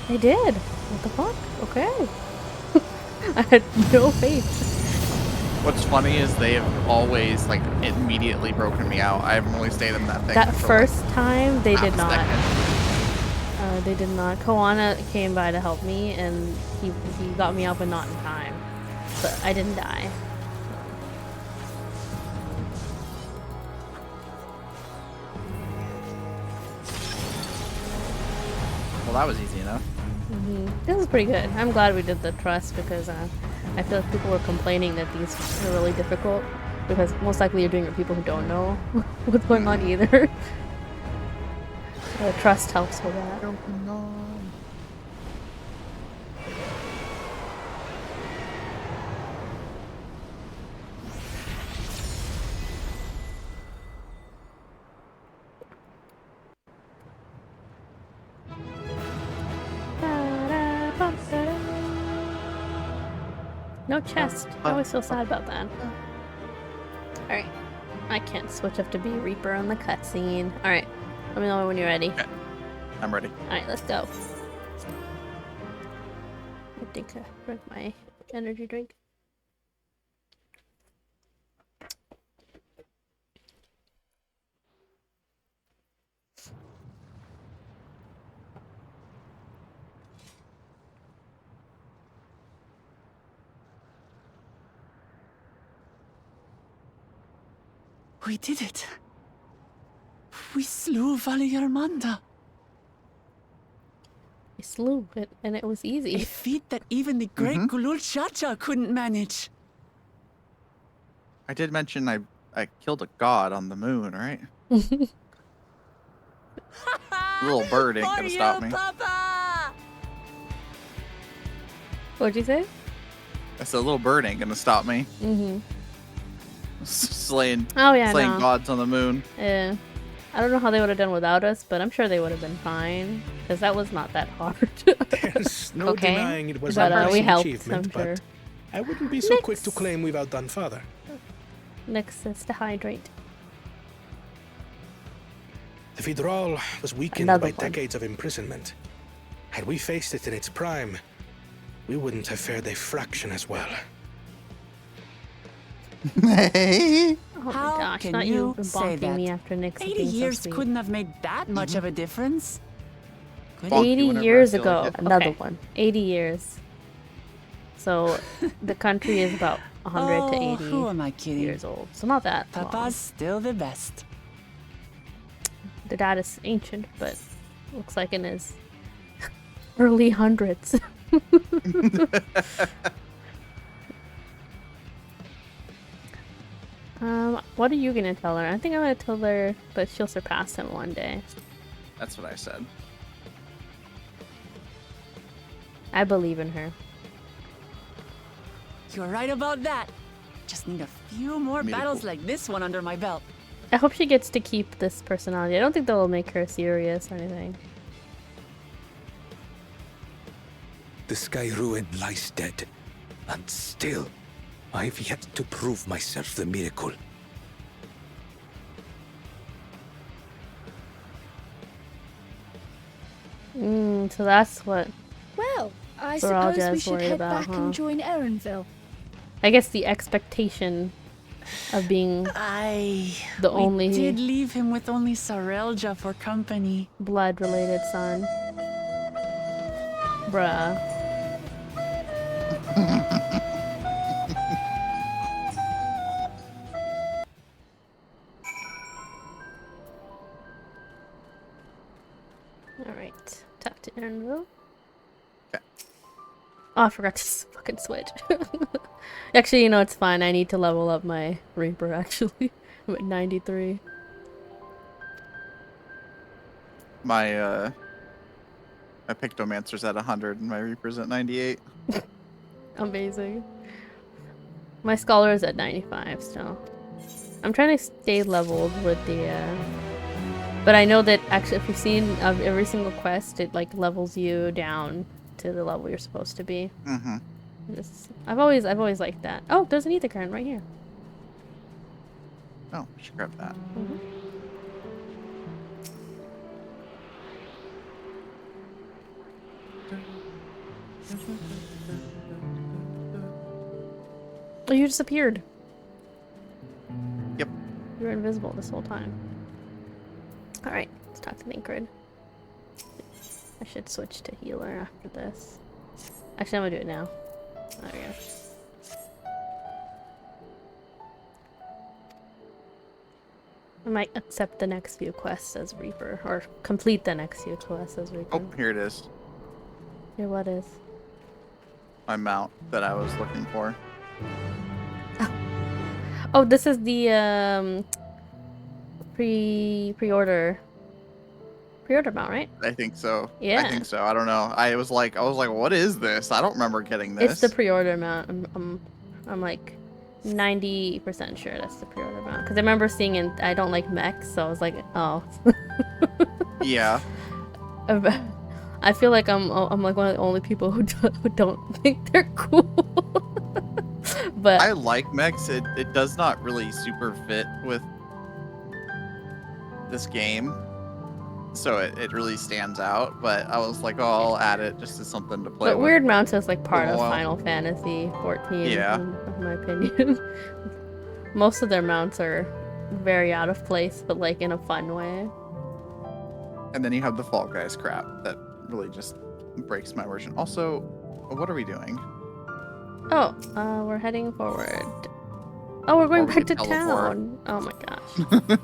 They did! What the fuck? Okay. I had no faith. What's funny is they have always like immediately broken me out. I've only stayed in that thing. That for, first time, they half did a not. second. They did not. Koana came by to help me, and he got me out, but not in time. But I didn't die. Well, that was easy enough. This is pretty good. I'm glad we did the trust because I feel like people were complaining that these are really difficult because most likely you're doing it with people who don't know what's going on either. The trust helps with that. No chest. I always feel sad about that. Alright. I can't switch up to be Reaper on the cutscene. Alright. Let me know when you're ready. Okay. I'm ready. Alright, let's go. I think I drank my energy drink. We did it. We slew Vali Armanda. I slew it, and it was A easy. feat that even the great Gulul Chacha couldn't manage. I did mention I killed a god on the moon, right? Little bird ain't gonna stop me. Papa! What'd you say? I said, little bird ain't gonna stop me. Slaying No. gods on the moon. Yeah. I don't know how they would have done without us, but I'm sure they would have been fine. Because that was not that hard. There's no Okay. denying it was But, a we massive helped, achievement, I'm sure. but I wouldn't be so quick to claim we've outdone Father. Next is to hydrate. The Vidral was weakened Another by one. decades of imprisonment. Had we faced it in its prime, we wouldn't have fared a fraction as well. Hey. Oh my How gosh, can not you you say bonking me that? after Nick's 80 being so years sweet. couldn't have made that much of a difference. Could Bonk it? 80 you whenever I years feel ago, like it. another Okay. one. 80 years. So the country is about 100 to 80 who am I kidding? years old. So not that long. Papa's still the best. The dad is ancient, but looks like in his early hundreds. What are you gonna tell her? I think I'm gonna tell her that she'll surpass him one day. That's what I said. I believe in her. You're right about that. Just need a few more Made it battles cool. like this one under my belt. I hope she gets to keep this personality. I don't think they'll make her serious or anything. The Sky Ruin lies dead, and still, I've yet to prove myself the miracle. So that's what Well, I We're all suppose we just should worried head about, back huh? and join Erenville. I guess the expectation of being the We only did leave him with only Sarelja for company. blood-related son. Bruh. Alright, talk to Erenville. Okay. Oh, I forgot to fucking switch. Actually, you know, it's fine. I need to level up my Reaper, actually. I'm at 93. My Pictomancer's at 100 and my Reaper's at 98. Amazing. My Scholar is at 95 still. I'm trying to stay leveled with the, but I know that actually if you've seen every single quest, it like levels you down to the level you're supposed to be. Mm-hmm. I've always liked that. Oh, there's an ether current right here. Oh, we should grab that. Oh, you disappeared. Yep. You were invisible this whole time. Alright, let's talk to Linkred. I should switch to healer after this. Actually, I'm gonna do it now. There we go. I might accept the next few quests as Reaper, or complete the next few quests as Reaper. Oh, here it is. Here, what is? My mount that I was looking for. Oh, this is the pre-order mount, right? I think so. Yeah. I think so. I don't know. I was like, what is this? I don't remember getting this. It's the pre-order mount. I'm like 90% sure that's the pre-order mount because I remember seeing it. I don't like mechs, so I was like, oh. Yeah. I feel like I'm like one of the only people who don't think they're cool. But I like mechs. It does not really super fit with this game. So it really stands out, but I was like, oh, I'll add it just as something to play but with. Weird Mounts is like part of Well, Final Fantasy 14, yeah. in my opinion. Most of their mounts are very out of place, but like in a fun way. And then you have the Fall Guys crap that really just breaks my version. Also, what are we doing? Oh, we're heading forward. Oh, we're going Or we back to could teleport. town. Oh my gosh.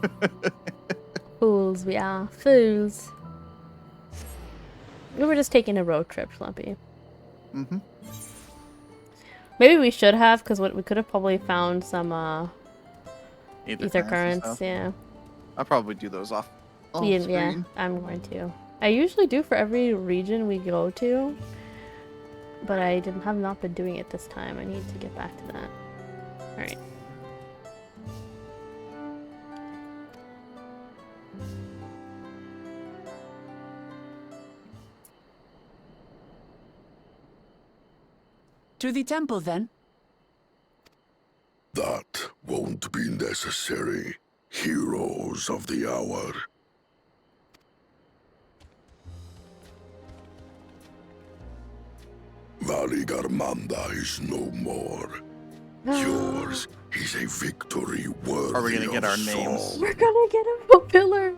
Fools, we are. Fools. We were just taking a road trip, Schlumpy. Mm-hmm. Maybe we should have, because we could have probably found some ether currents. Yeah. I'll probably do those off Yeah, screen. I'm going to. I usually do for every region we go to, but I have not been doing it this time. I need to get back to that. Alright. To the temple, then. That won't be necessary, heroes of the hour. Valley Garmanda is no more. Yours is a victory worthy Are we gonna get of our names? song. We're gonna get him a pillar.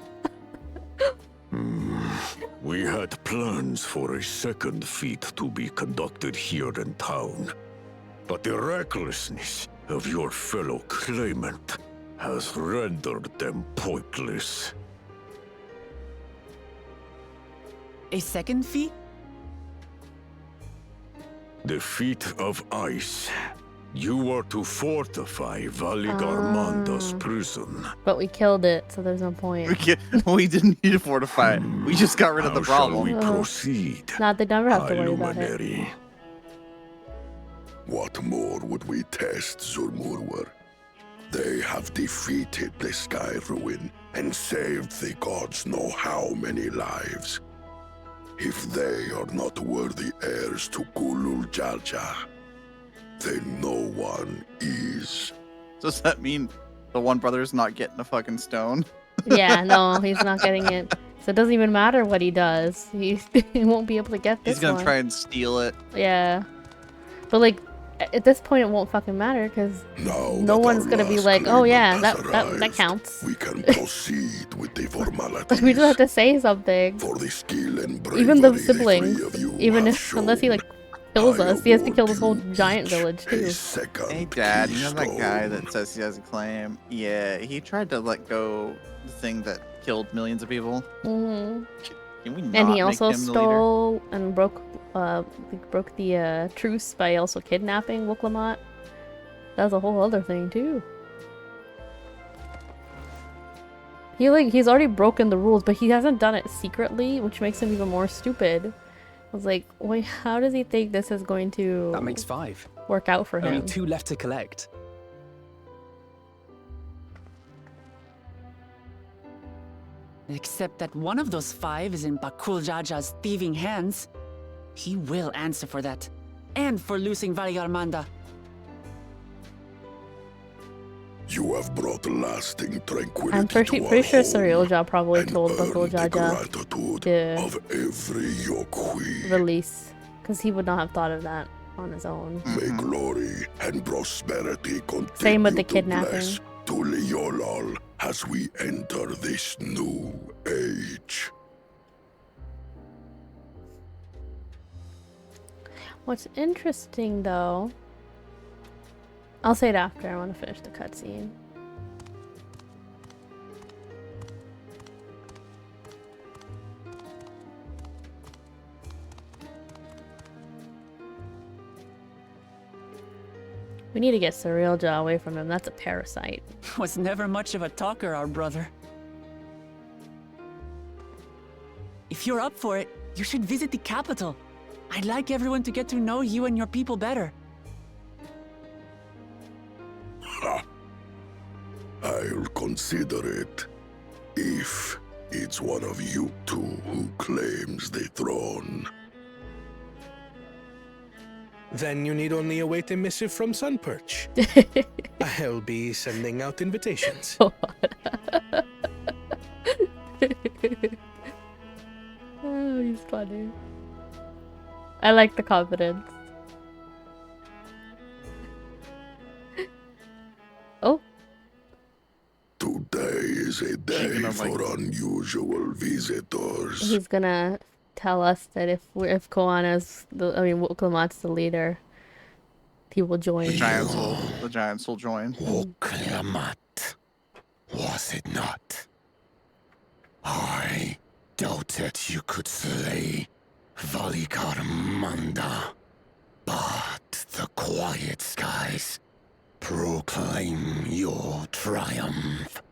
We had plans for a second feat to be conducted here in town, but the recklessness of your fellow claimant has rendered them pointless. A second fee? The feat of ice. You are to fortify Valigarmanda's prison. But we killed it, so there's no point. We didn't need to fortify it. We just got rid of the How shall problem. we proceed? Not they never have to worry about it. Luminary? What more would we test, Zurmurwer? They have defeated the Sky Ruin and saved the gods know how many lives. If they are not worthy heirs to Gulul Jalja, then no one is. Does that mean the one brother's not getting a fucking stone? Yeah, no, he's not getting it. So it doesn't even matter what he does. He won't be able to get this He's gonna one. try and steal it. Yeah. But like, at this point it won't fucking matter because no one's gonna be like, oh yeah, that counts. We can proceed with the formalities. We just have to say something. For the skill and bravery Even the the siblings, three of you even have if unless he shown, like kills I us, he has to kill this whole award you giant each village a too. second Hey Dad, you know that guy keystone. that says he has a claim? Yeah, he tried to let go the thing that killed millions of people. Hmm. Can we not And he make also him the leader? stole and broke the truce by also kidnapping Wuklamot. That was a whole other thing too. He's already broken the rules, but he hasn't done it secretly, which makes him even more stupid. I was like, wait, how does he think this is going to That makes 5. work out for Only him? 2 left to collect. Except that one of those 5 is in Bakul Jaja's thieving hands. He will answer for that. And for losing Valigarmanda. You have brought lasting tranquility I'm pretty to sure our Surreal home Jaw probably and told Bakul earned the Jaja gratitude to of every Yokui. release, because he would not have thought of that on his own. May glory and prosperity continue Same with the to kidnapping. bless Tuliolal as we enter this new age. What's interesting though, I'll say it after I want to finish the cutscene. We need to get Surreal Jaw away from him. That's a parasite. Was never much of a talker, our brother. If you're up for it, you should visit the capital. I'd like everyone to get to know you and your people better. Ha! I'll consider it. If it's one of you two who claims the throne. Then you need only await a missive from Sunperch. I'll be sending out invitations. Oh, he's funny. I like the confidence. Oh. Today is a day for unusual visitors. He's gonna tell us that if Koana's Wuklamot's the leader, he will join. The giants will join. Wuklamat, was it not? I doubted you could slay Valigarmanda, but the quiet skies proclaim your triumph.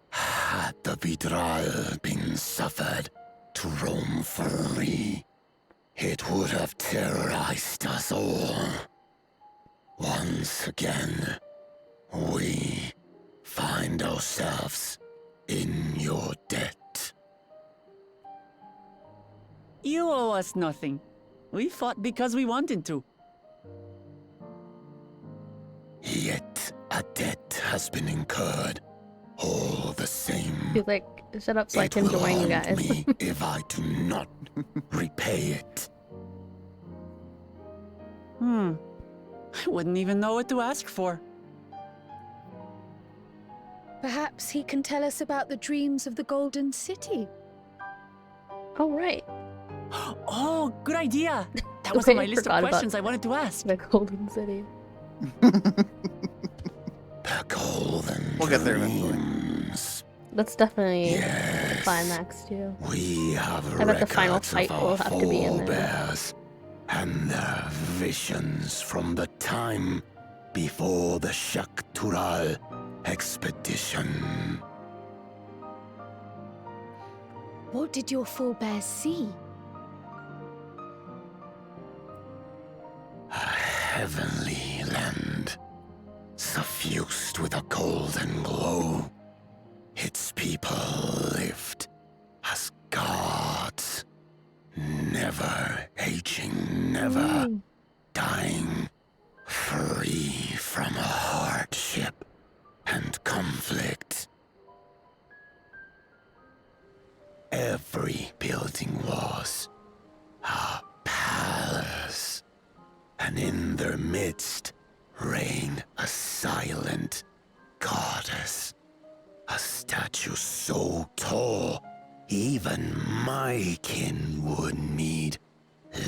Had the Vidral been suffered to roam free, it would have terrorized us all. Once again, we find ourselves in your debt. You owe us nothing. We fought because we wanted to. Yet a debt has been incurred. All the same. He's like, shut up so I can join you guys. Me if I do not repay it. I wouldn't even know what to ask for. Perhaps he can tell us about the dreams of the Golden City. Oh, right. Oh, good idea. That was on my list of Forgot about questions I wanted to ask. the Golden City. The golden We'll get there eventually. dreams. That's definitely the Yes. climax, too. We have I bet the final records fight of will our have to be in there. forebears and their visions from the time before the Shaktural expedition. What did your forebears see? A heavenly land, suffused with a golden glow. Its people lived as gods, never aging, never dying, free from hardship and conflict. Every building was a palace, and in their midst reigned a silent goddess. A statue so tall, even my kin would need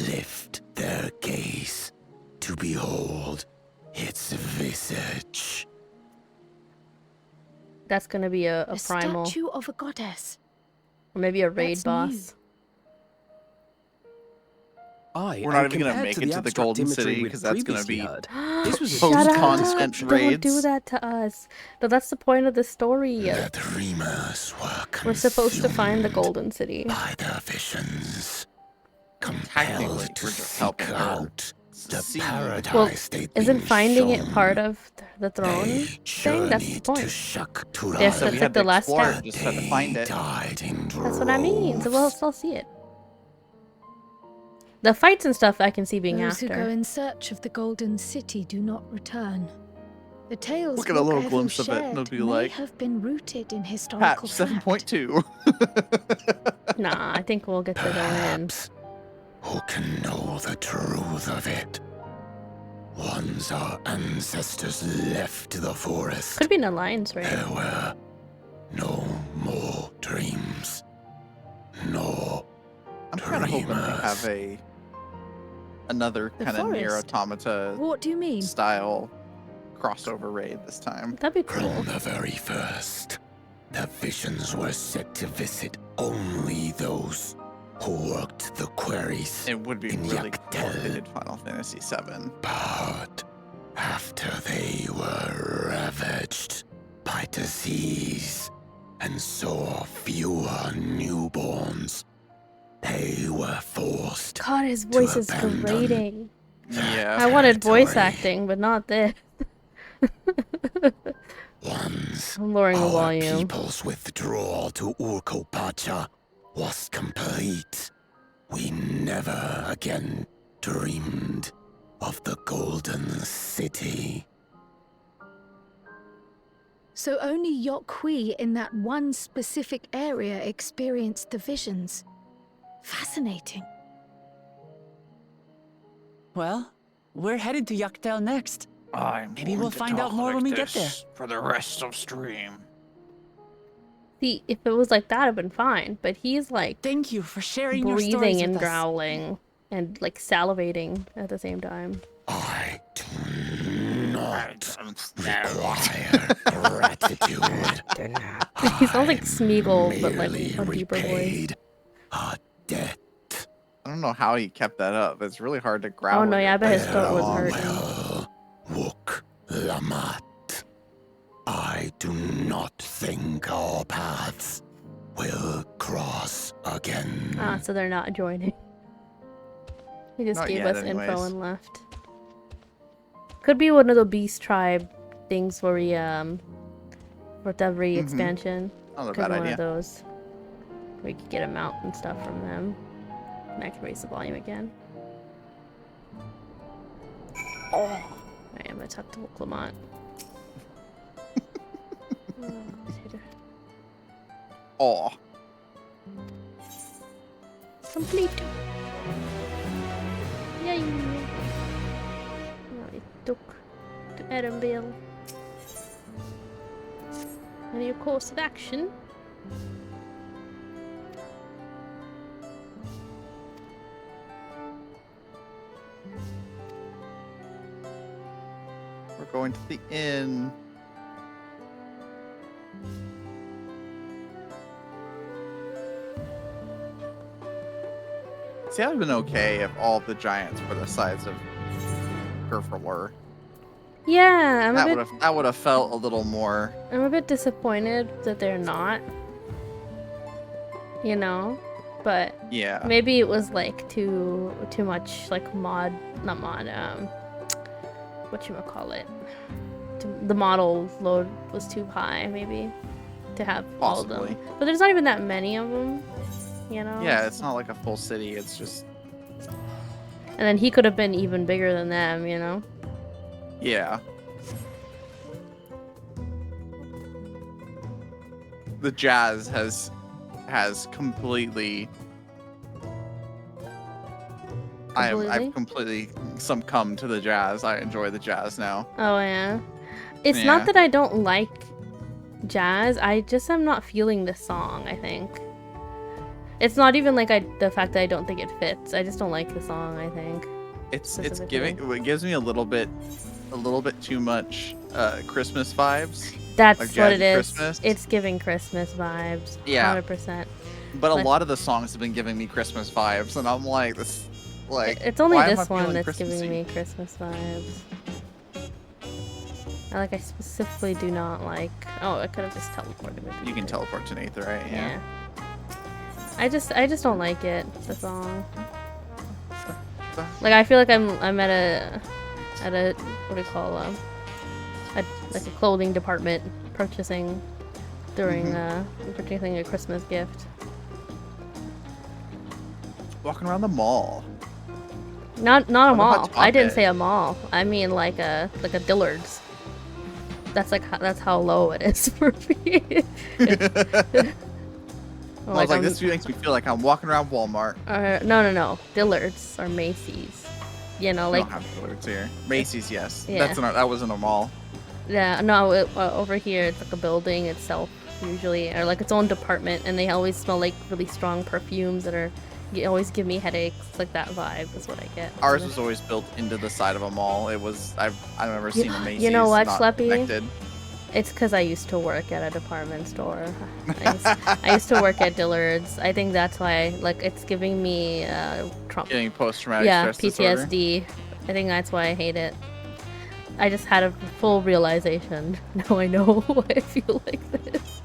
lift their gaze to behold its visage. That's gonna be a A primal, statue of a goddess. or maybe a raid That's boss. We're not even gonna make it to the Golden City because that's gonna be This was a Shut post-content up! raids. Don't do that to us. No, that's the point of the story. The dreamers were We're supposed to find the consumed Golden City. by their visions, Technically, compelled we're to just seek helping her out the see. paradise Well, they'd isn't been finding it shown. part of the throne They thing? That's the journeyed point. to Shaktural. Yes, So that's we like had the to last explore step. it, just had to find it. Died in That's what I mean. So we'll droves. still see it. The fights and stuff I can see being Those who go after. in search of the Golden City do not return. The tales Look at a little Whatever glimpse of it, and shared it'll be may like, have been rooted in Patch historical fact. 7.2. Nah, I think we'll get to the end. Perhaps who can know the truth of it? Once our ancestors left the forest, Could be an alliance, right? there were no more dreams. No I'm kind of hoping we have another The kind of near forest? automata What do you mean? style crossover raid this time. That'd be cool. From the very first, the visions were set to visit only those who worked the quarries. It would be in really cool if they Yaktel. did Final Fantasy VII. But after they were ravaged by disease and saw fewer newborns, they were forced God, his voice is abandon grating. Yeah. I wanted voice territory. acting, but not this. Once I'm lowering the our volume. people's withdrawal to Urkopacha was complete, we never again dreamed of the Golden City. So only Yokhui in that one specific area experienced the visions. Fascinating. Well, we're headed to Yaktel next. I'm Maybe we'll find out more when we get there. for the rest of stream. See, if it was like that, it'd been fine. But he's like Thank you for sharing your stories breathing and with us. growling and like salivating at the same time. I do not require gratitude. He sounds like Smeagol, but like Merely a deeper voice. repaid a debt. I don't know how he kept that up. It's really hard to growl. Oh no, yeah, I bet his throat was Farewell, hurting. Wook Lamat. I do not think our paths will cross again. Ah, so they're not joining. He just Not gave yet, us info anyways. and left. Could be one of the Beast Tribe things where we with every expansion. Not a Could bad be one idea. of those. We could get a mount and stuff from them. And I can raise the volume again. Alright, I'm gonna talk to Clement. Oh, Complete. Yay! took to Edinburgh. And your course of action. We're going to the inn. See, that would have been okay if all the giants were the size of Gryffindor. Yeah, That would have felt a little more. I'm a bit disappointed that they're not. You know, but Yeah. maybe it was like too much like not mod. Whatchamacallit. The model load was too high, maybe, to have all of Possibly. them. But there's not even that many of them. You know. Yeah, it's not like a full city. It's just. And then he could have been even bigger than them, you know? Yeah. The jazz has completely. I've completely succumbed to the jazz. I enjoy the jazz now. Oh yeah. It's Yeah. not that I don't like jazz. I just am not feeling this song, I think. It's not even like the fact that I don't think it fits. I just don't like the song, I think. It Specifically. gives me a little bit too much Christmas vibes. That's like what it jazzy is. Christmas. It's giving Christmas vibes. Yeah. 100%. But a Like- lot of the songs have been giving me Christmas vibes, and I'm like, this, like. It's only why am I this one feeling that's Christmassy? giving me Christmas vibes. I specifically do not like. Oh, I could have just teleported with You can teleport to Nathan, right? Yeah. I just don't like it. The song. Like I feel like I'm at a what do you call like a clothing department purchasing during purchasing a Christmas gift. Walking around the mall. Not a What about mall. I didn't Target? say a mall. I mean like a Dillard's. That's how low it is for me. I was like, this makes me feel like I'm walking around Walmart. No. Dillard's or Macy's. You know, We like don't have Dillard's here. Macy's, yes. Yeah. That wasn't a mall. yeah, no, over here it's like a building itself usually, or like its own department, and they always smell like really strong perfumes that always give me headaches. It's like that vibe is what I get. Ours was always built into the side of a mall. It was I've never seen a Macy's. You know what, not Schleppy? connected. It's because I used to work at a department store. I used to work at Dillard's. I think that's why, like, it's giving me Trump. Getting post-traumatic stress disorder. PTSD. I think that's why I hate it. I just had a full realization. Now I know why I feel like this.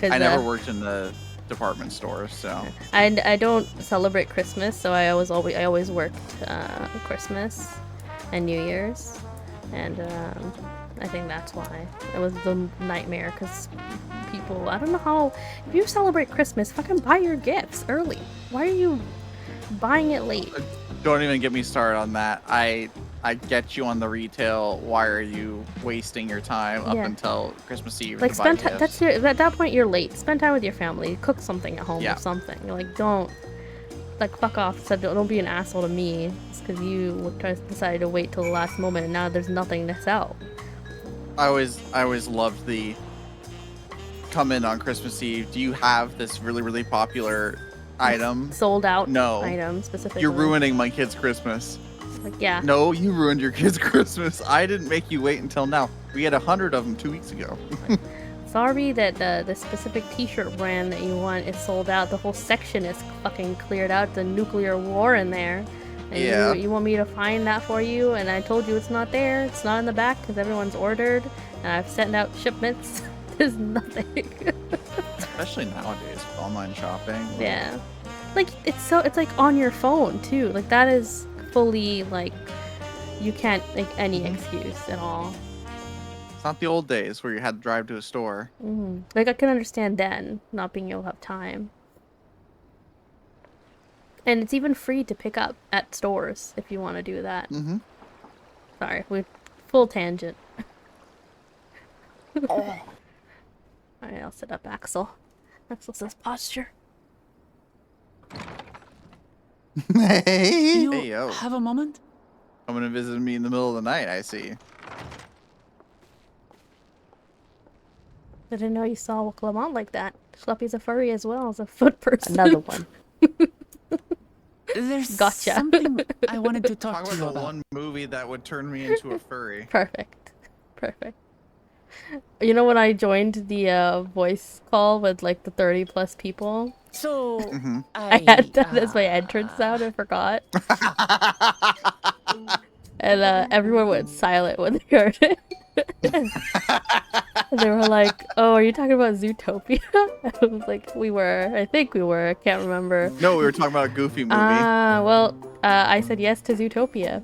I never worked in the department store, so. I don't celebrate Christmas, so I always worked Christmas and New Year's, and I think that's why it was the nightmare. Because people, I don't know how. If you celebrate Christmas, fucking buy your gifts early. Why are you buying it late? Don't even get me started on that. I get you on the retail. Why are you wasting your time up Yeah. until Christmas Eve? Like to buy spend gifts? at that point you're late. Spend time with your family. Cook something at home Yeah. or something. Like don't fuck off. So don't be an asshole to me. It's because you decided to wait till the last moment and now there's nothing to sell. I always loved the come in on Christmas Eve. Do you have this really, really popular item? Sold out No. item specifically. You're ruining my kid's Christmas. Like yeah. No, you ruined your kid's Christmas. I didn't make you wait until now. We had 100 of them 2 weeks ago. Sorry that the specific t-shirt brand that you want is sold out. The whole section is fucking cleared out. The nuclear war in there. And Yeah. you want me to find that for you? And I told you it's not there. It's not in the back because everyone's ordered. And I've sent out shipments. There's nothing. Especially nowadays with online shopping. Yeah. Like it's like on your phone too. Like that is fully like you can't make any excuse at all. It's not the old days where you had to drive to a store. Like I can understand then not being able to have time. And it's even free to pick up at stores if you want to do that. Sorry, we full tangent. Alright, I'll set up Axel. Axel says posture. Hey, You hey yo. have a moment? Coming and visiting me in the middle of the night, I see. I didn't know you saw Clement like that. Schleppy's a furry as well as a foot person. Another one. There's Gotcha. something I wanted to talk Talk to you about the about. one movie that would turn me into a furry. Perfect. Perfect. You know when I joined the voice call with like the 30+ people? So, I had that as my entrance sound and forgot. And everyone went silent when they heard it. And they were like, "Oh, are you talking about Zootopia?" I was like, "We were. I think we were. I can't remember." No, we were talking about a Goofy movie. Well, I said yes to Zootopia.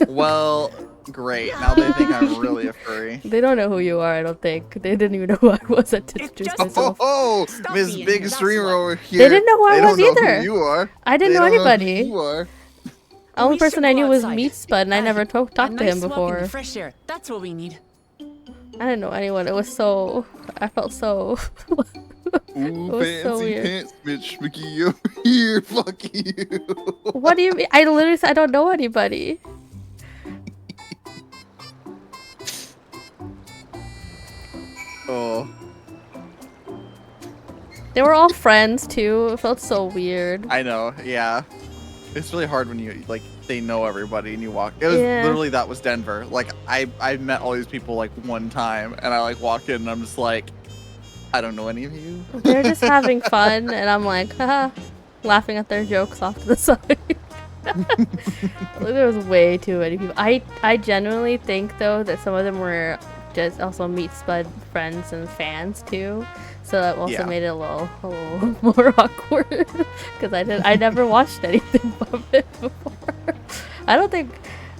Well, great. Now they think I'm really a furry. They don't know who you are, I don't think. They didn't even know who I was to introduce myself. Oh, Miss Big Streamer over here. They didn't know who I was don't know either. who you are. I didn't know They don't know who anybody. you are. The only person I knew was outside. Meat Spud, and I never talked to him Walk in before. the fresh air. That's what we need. I didn't know anyone. It was so... I felt so... Ooh, was fancy so weird. pants, Mitch McGee over here. Fuck you. What do you mean? I literally said I don't know anybody. Oh. They were all friends, too. It felt so weird. I know, yeah. It's really hard when you, like, they know everybody and you walk. It was literally, that was Denver. Like, I met all these people, like, one time, and I, like, walked in and I'm just like, I don't know any of you. They're just having fun, and I'm like, haha, laughing at their jokes off to the side. There was way too many people. I genuinely think, though, that some of them were just also Meat Spud friends and fans, too. So that also made it a little more awkward because I never watched anything from it before. I don't think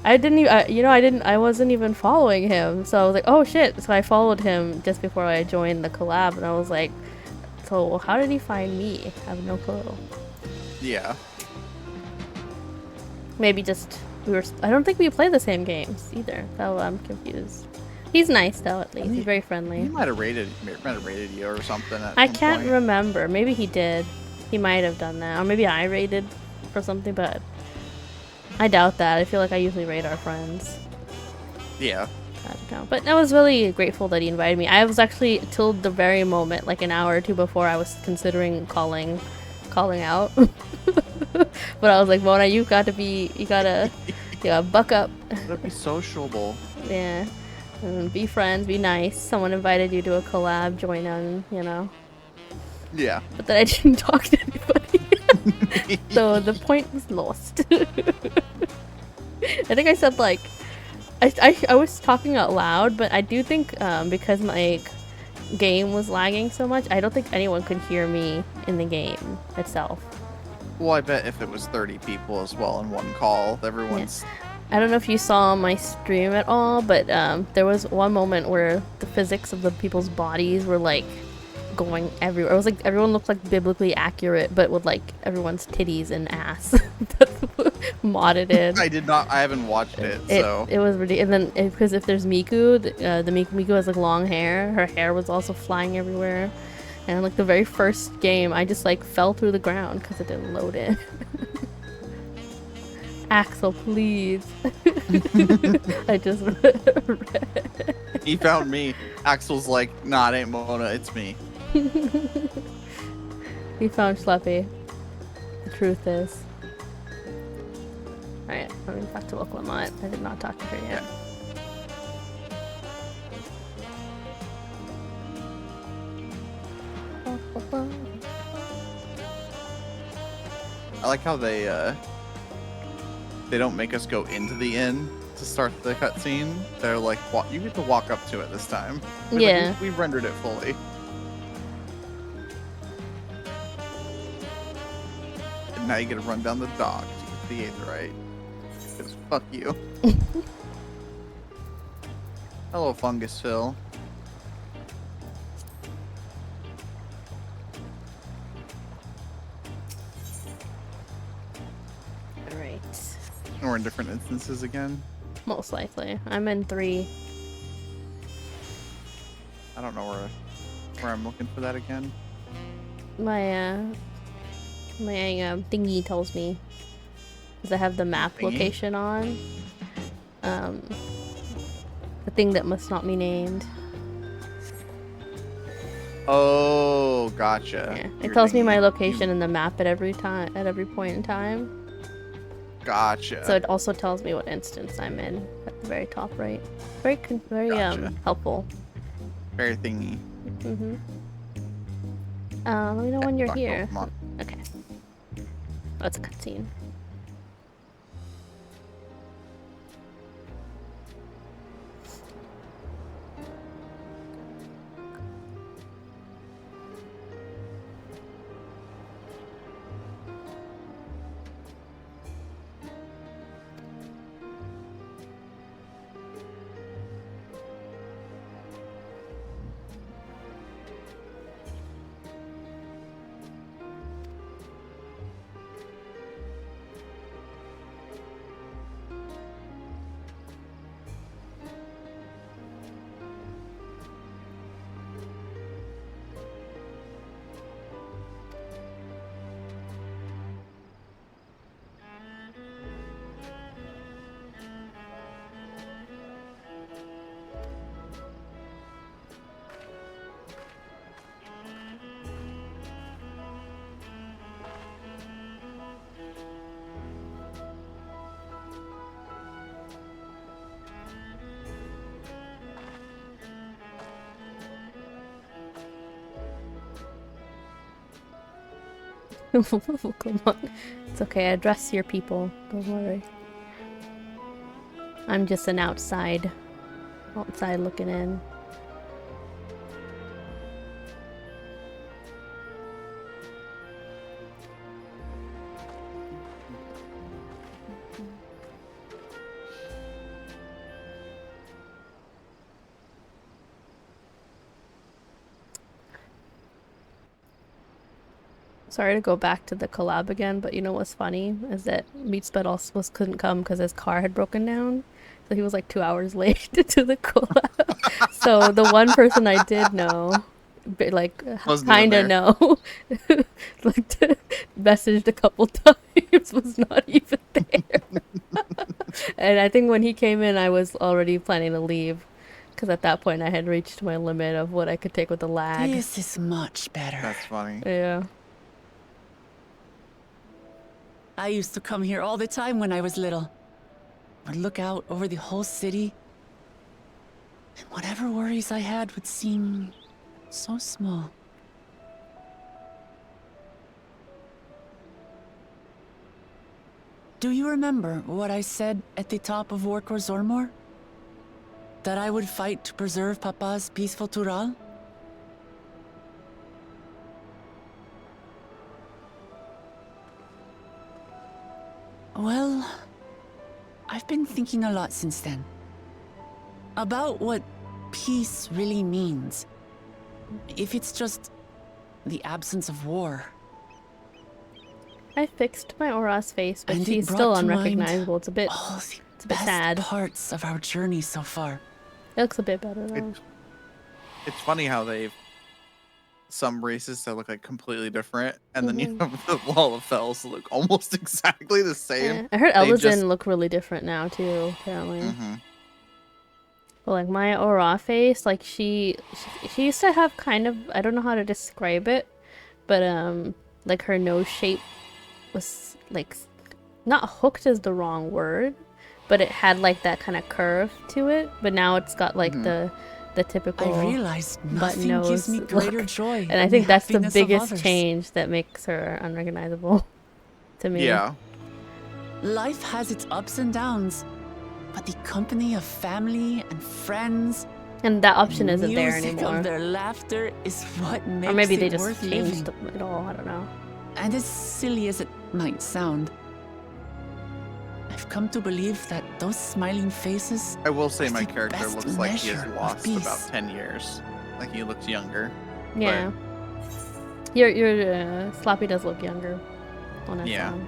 I didn't even I wasn't even following him, so I was like, oh shit. So I followed him just before I joined the collab, and I was like, so how did he find me? I have no clue. Yeah. Maybe just I don't think we play the same games either. So I'm confused. He's nice though, at least. He's very friendly. He might have rated you or something. I can't remember. Maybe he did. He might have done that, or maybe I rated for something, but I doubt that. I feel like I usually rate our friends. Yeah. I don't know. But I was really grateful that he invited me. I was actually, till the very moment, like an hour or two before, I was considering calling out. But I was like, Mona, you gotta buck up. Gotta be sociable. Yeah. And be friends, be nice. Someone invited you to a collab, join on, Yeah. But then I didn't talk to anybody. So the point was lost. I think I said like I was talking out loud, but I do think because my game was lagging so much, I don't think anyone could hear me in the game itself. Well, I bet if it was 30 people as well in one call, everyone's... I don't know if you saw my stream at all, but there was one moment where the physics of the people's bodies were like going everywhere. It was like everyone looked like biblically accurate, but with like everyone's titties and ass modded in. I haven't watched it, so. It was ridiculous. And then, because if there's Miku, the Miku has like long hair. Her hair was also flying everywhere. And like the very first game, I just like fell through the ground because it didn't load in. Axel, please. I just He found me. Axel's like, nah, it ain't Mona, it's me. He found Schleppy. The truth is. Alright, let me back to Lamont. I did not talk to her yet. I like how they don't make us go into the inn to start the cutscene. They're like, you get to walk up to it this time. Yeah. We rendered it fully. And now you get to run down the dock to get the Aetherite. Because fuck you. Hello, Fungus Phil. Alright. We're in different instances again. Most likely. I'm in 3. I don't know where I'm looking for that again. My thingy tells me. Because I have the map Thingy? location on. the thing that must not be named. Oh, gotcha. Yeah, it You're tells me thinking my you- location in the map at every point in time. Gotcha. So it also tells me what instance I'm in at the very top right. Very Gotcha. helpful. Very thingy. Mm-hmm. Let me know when you're Talk here. Pokemon. Okay. That's a cutscene. Come on. It's okay, I address your people. Don't worry. I'm just an outside looking in. Sorry to go back to the collab again, but you know what's funny is that Meatsped also couldn't come because his car had broken down, so he was like 2 hours late to the collab. So the one person I did know, like kind of know, like messaged a couple times, was not even there. And I think when he came in, I was already planning to leave, because at that point I had reached my limit of what I could take with the lag. This is much better. That's funny. Yeah. I used to come here all the time when I was little. I'd look out over the whole city, and whatever worries I had would seem so small. Do you remember what I said at the top of Workor Zormor? That I would fight to preserve Papa's peaceful Tural? Well, I've been thinking a lot since then. About what peace really means. If it's just the absence of war. I fixed my Aura's face, but And it she's brought still to mind unrecognizable. It's a bit best sad. parts of our journey so far. It looks a bit better though. It's funny how they've some races that look like completely different, and then you have the Wall of Fells that look almost exactly the same. Yeah. I heard They Elizin just- look really different now too, apparently. Mm-hmm. But like my Aura face, like she used to have kind of, I don't know how to describe it, but like her nose shape was like, not hooked is the wrong word, but it had like that kind of curve to it. But now it's got like the typical I realized button nothing nose gives me greater look. joy And I than think that's the happiness of biggest others. change that makes her unrecognizable to me. Yeah. Life has its ups and downs, but the company of family and friends, And that option the isn't there music anymore. of their laughter is what makes Or maybe it they just worth changed living. it all, I don't know. And as silly as it might sound, I've come to believe that those smiling faces I will say are my the character best looks like he has measure of lost peace. about 10 years. Like he looks younger. Yeah. Your Sloppy does look younger on its Yeah. own.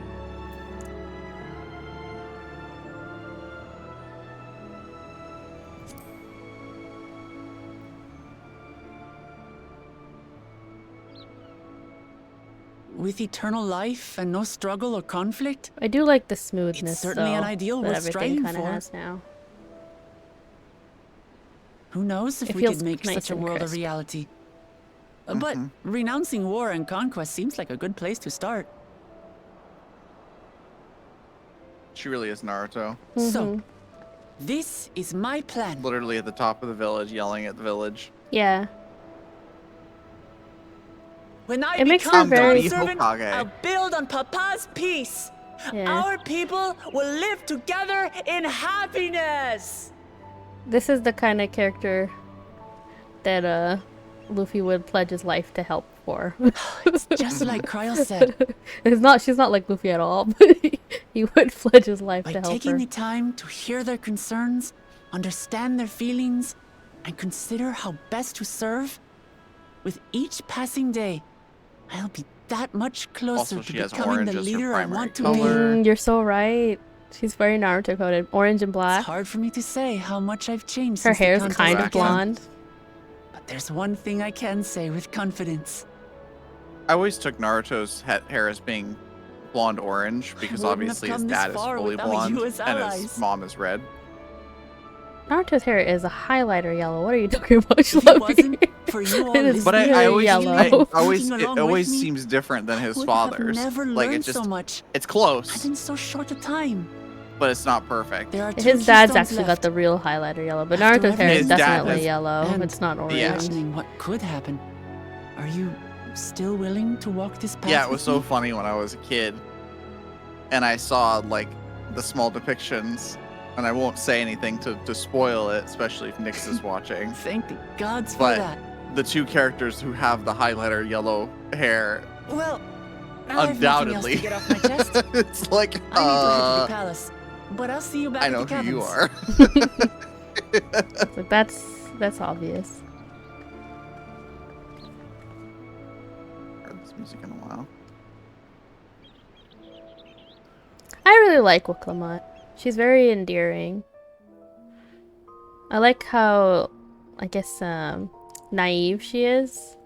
with eternal life and no struggle or conflict. I do like the smoothness, It's certainly though, an ideal that worth everything striving kind of for. has now. Who knows if It we feels could make nice such a and world a crisp. reality. But renouncing war and conquest seems like a good place to start. She really is Naruto. So, this is my plan. Literally at the top of the village, yelling at the village. Yeah. When I It makes become her very- Dawn servant, Hokage. I'll build on Papa's peace. Yeah. Our people will live together in happiness. This is the kind of character that Luffy would pledge his life to help for. It's just like Kryl said. She's not like Luffy at all, but he would pledge his life By to help taking her. the time to hear their concerns, understand their feelings, and consider how best to serve, with each passing day, I'll be that much closer Also, to she has becoming orange the as her leader I primary want to color. be. You're so right. She's very Naruto coded. Orange and It's black. hard for me to say how much I've changed Her since the hair's contest kind of began. blonde. But there's one thing I can say with confidence. I always took Naruto's hair as being blonde orange because wouldn't have obviously his come this dad is far fully without blonde you as and his allies. mom is red. Naruto's hair is a highlighter yellow. What are you talking about, If it Schlubby? wasn't for you all It is But very I always, yellow. it always Thinking along always with me, seems different than his would have father's. never Like learned it just, so much. it's close, Not in so short a time. but it's not perfect. There are two His dad's keystones actually got left. the real highlighter yellow, but After Naruto's hair is His dad definitely has- yellow. and It's not orange. Yeah. Imagining what could happen. Are you still willing to walk this path? Yeah, it was with so me? funny when I was a kid, and I saw like the small depictions, and I won't say anything to spoil it, especially if Nyx is watching. Thank the gods for But that. the two characters who have the highlighter yellow hair, Well, I have nothing else undoubtedly, to get off my chest. it's like I need to head to the palace, but I'll see you back I at know the who you cabins. are. Like that's obvious. Heard this music in a while. I really like Wiclamot. She's very endearing. I like how, I guess, naive she is.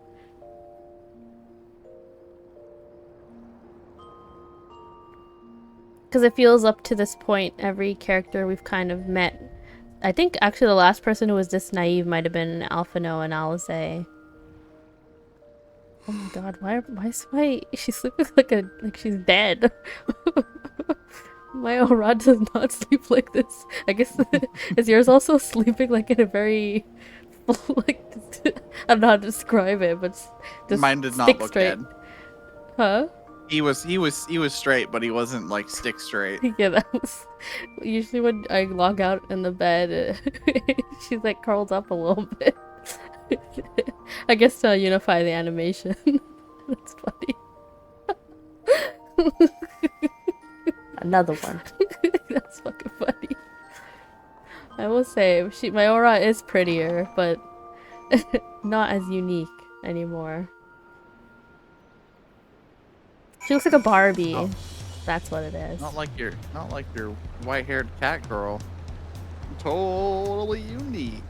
Because it feels up to this point, every character we've kind of met. I think actually the last person who was this naive might have been Alphino and Alize. Oh my god, why she's sleeping like she's dead. My aura does not sleep like this. I guess is yours also sleeping like in a very like I don't know how to describe it, but just Mine did not stick look straight. dead. Huh? He was straight, but he wasn't like stick straight. Yeah, that was usually when I log out in the bed. She's like curled up a little bit. I guess to unify the animation. That's funny. Another one. That's fucking funny. I will say, my aura is prettier, but not as unique anymore. She looks like a Barbie. Oh. That's what it is. Not like your white-haired cat girl. Totally unique.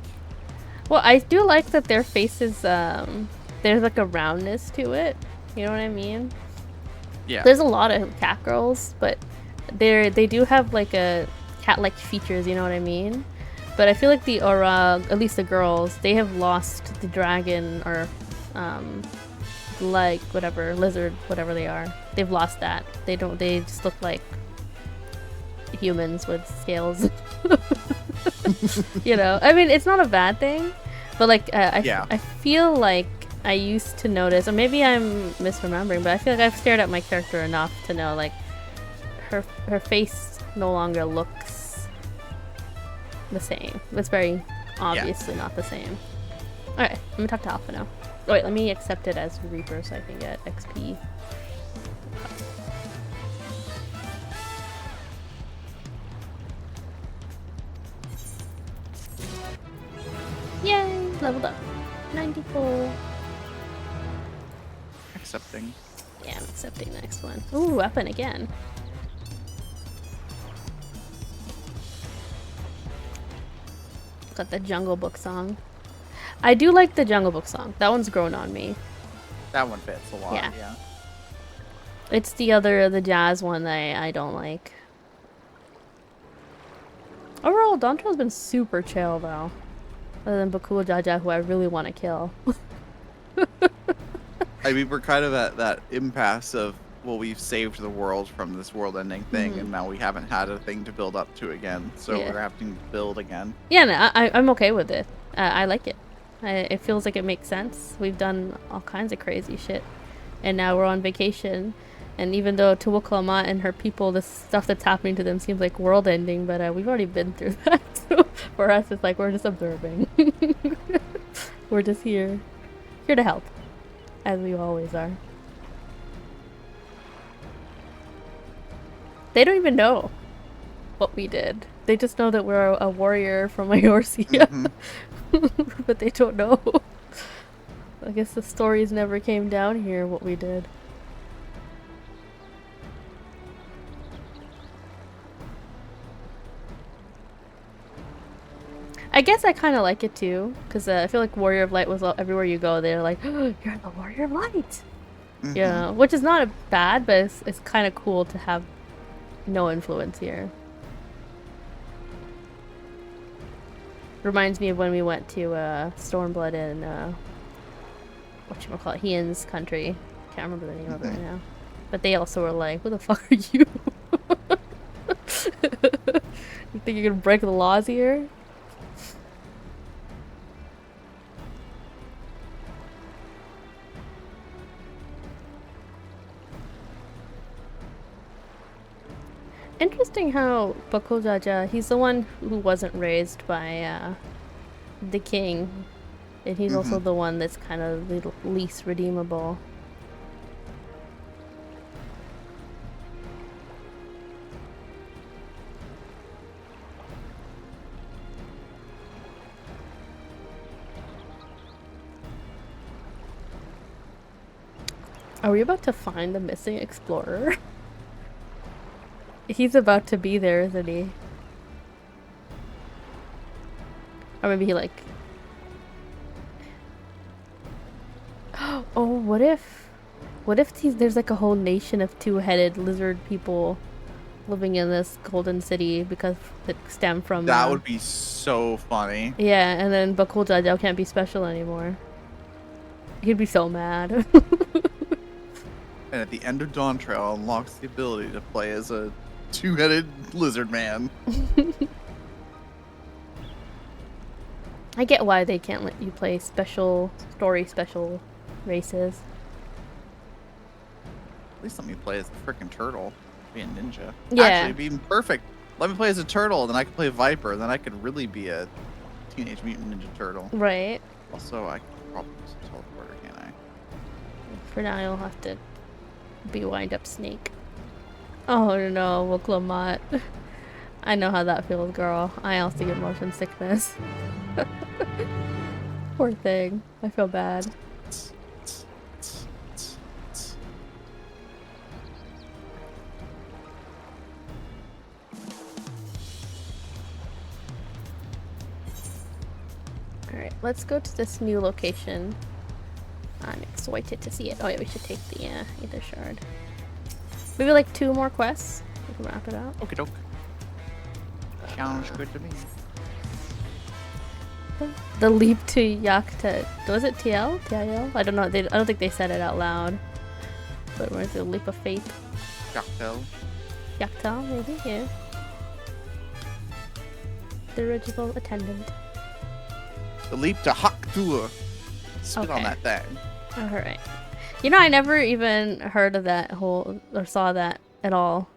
Well, I do like that their faces, there's like a roundness to it. You know what I mean? Yeah. There's a lot of cat girls, but they do have like a cat-like features, you know what I mean? But I feel like the aura, at least the girls, they have lost the dragon or like whatever, lizard, whatever they are. They've lost that. They just look like humans with scales. You know, I mean, it's not a bad thing, but like I feel like I used to notice, or maybe I'm misremembering, but I feel like I've stared at my character enough to know like her face no longer looks the same. It's very obviously not the same. Alright, let me talk to Alpha now. Oh, wait, let me accept it as Reaper so I can get XP. Yay! Leveled up. 94. Accepting. Yeah, I'm accepting the next one. Ooh, weapon again. Got the Jungle Book song. I do like the Jungle Book song. That one's grown on me. That one fits a lot. Yeah. Yeah. It's the jazz one that I don't like. Overall, Dawntrail's been super chill though. Other than Bakul Jaja, who I really want to kill. I mean, we're kind of at that impasse of, well, we've saved the world from this world-ending thing, and now we haven't had a thing to build up to again, so we're having to build again. Yeah, no, I'm okay with it. I like it. It feels like it makes sense. We've done all kinds of crazy shit, and now we're on vacation. And even though to Wuklamat and her people, the stuff that's happening to them seems like world-ending, but we've already been through that. So for us, it's like we're just observing. We're just here to help, as we always are. They don't even know what we did. They just know that we're a warrior from Eorzea. But they don't know. I guess the stories never came down here, what we did. I guess I kind of like it too, because I feel like Warrior of Light was everywhere you go. They're like, oh, you're the Warrior of Light. Yeah, which is not bad, but it's kind of cool to have no influence here. Reminds me of when we went to Stormblood in whatchamacallit, Hien's country. Can't remember the name of it right now. But they also were like, who the fuck are you? You think you're gonna break the laws here? Interesting how Bakul Jaja, he's the one who wasn't raised by the king, and he's also the one that's kind of the least redeemable. Are we about to find the missing explorer? He's about to be there, isn't he? Or maybe he like... Oh, what if there's like a whole nation of two-headed lizard people living in this golden city because it stemmed from... That would be so funny. Yeah, and then Bakul Jaja can't be special anymore. He'd be so mad. And at the end of Dawntrail unlocks the ability to play as a two-headed lizard man. I get why they can't let you play special races. At least let me play as a freaking turtle. Be a ninja. Yeah. Actually, it'd be perfect. Let me play as a turtle, then I can play Viper, then I could really be a Teenage Mutant Ninja Turtle. Right. Also, I could probably use a teleporter, can't I? For now, you'll have to be wind-up snake. Oh no, Wuklamat. I know how that feels, girl. I also get motion sickness. Poor thing. I feel bad. Alright, let's go to this new location. I'm excited to see it. Oh yeah, we should take the Ether Shard. Maybe like 2 more quests. We can wrap it up. Okie doke. Sounds good to me. The leap to Yakta. Was it TL? TIL? I don't know. I don't think they said it out loud. But where's the leap of faith? Yaktel. Yakta, maybe? Yeah. The original attendant. The leap to Haktur. Spit on that thing. Alright. You know, I never even heard of that whole, or saw that at all.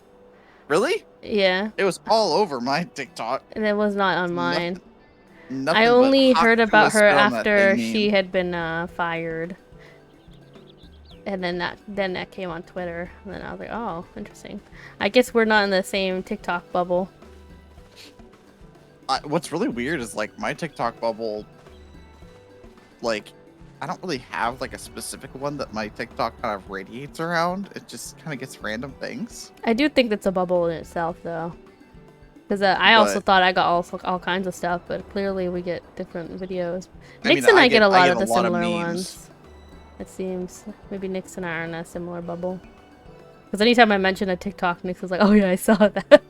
Really? Yeah. It was all over my TikTok. And it was not on mine. Nothing I only heard about her spit on that after thing she meme. had been fired. And then that came on Twitter. And then I was like, oh, interesting. I guess we're not in the same TikTok bubble. What's really weird is, like, my TikTok bubble, like, I don't really have, like, a specific one that my TikTok kind of radiates around. It just kind of gets random things. I do think that's a bubble in itself, though. Because I also thought I got all kinds of stuff, but clearly we get different videos. Nix and I get a lot of the similar ones. It seems. Maybe Nix and I are in a similar bubble. Because anytime I mention a TikTok, Nix is like, oh yeah, I saw that.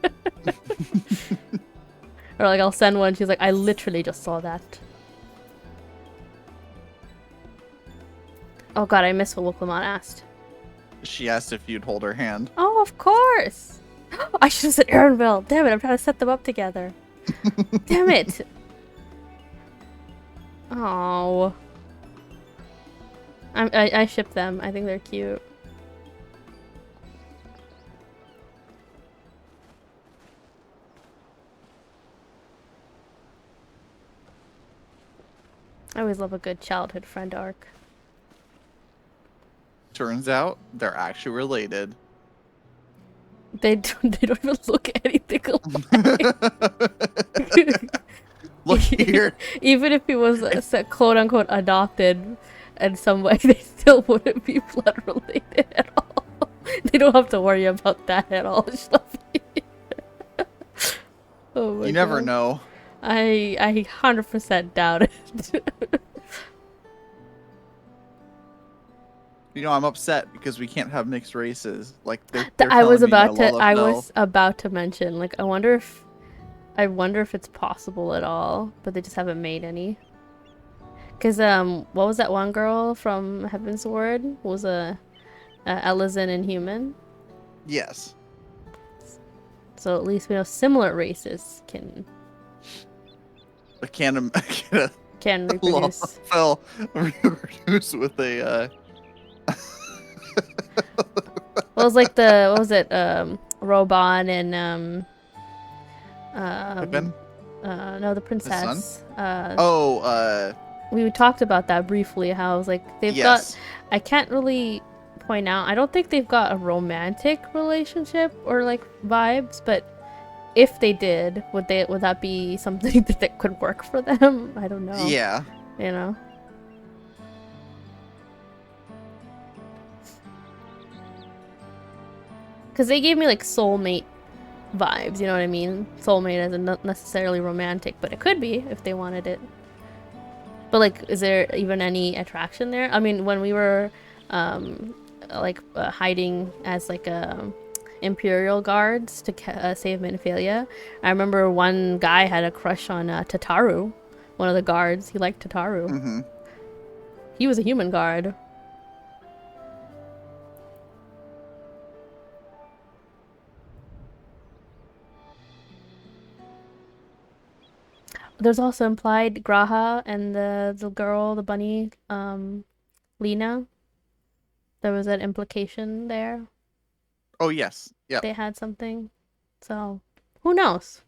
Or like I'll send one, she's like, I literally just saw that. Oh god, I missed what Wilklamon asked. She asked if you'd hold her hand. Oh, of course! I should have said Aaronville. Damn it, I'm trying to set them up together. Damn it! Oh. I ship them. I think they're cute. I always love a good childhood friend arc. Turns out they're actually related. They don't even look anything alike. Look here. Even if he was quote unquote adopted in some way, they still wouldn't be blood related at all. They don't have to worry about that at all. Oh my You never God. know. I 100% doubt it. You know, I'm upset because we can't have mixed races. Like I was about to mention, like, I wonder if it's possible at all, but they just haven't made any. Cause what was that one girl from Heaven's Ward? Was a Elysin Inhuman? Yes. So at least we know similar races can reproduce. Fell reproduce with a. What was like what was it? Roban and Pippin? No, the princess. We talked about that briefly. How I was like they've got. I can't really point out. I don't think they've got a romantic relationship or like vibes, but if they did, would that be something that could work for them? I don't know. Yeah. You know. Because they gave me like soulmate vibes, you know what I mean? Soulmate as not necessarily romantic, but it could be if they wanted it. But like, is there even any attraction there? I mean, when we were hiding as like Imperial guards to save Minophilia, I remember one guy had a crush on Tataru, one of the guards. He liked Tataru. Mm-hmm. He was a human guard. There's also implied Graha and the girl, the bunny, Lena. There was an implication there. Oh yes, yeah. They had something, so who knows?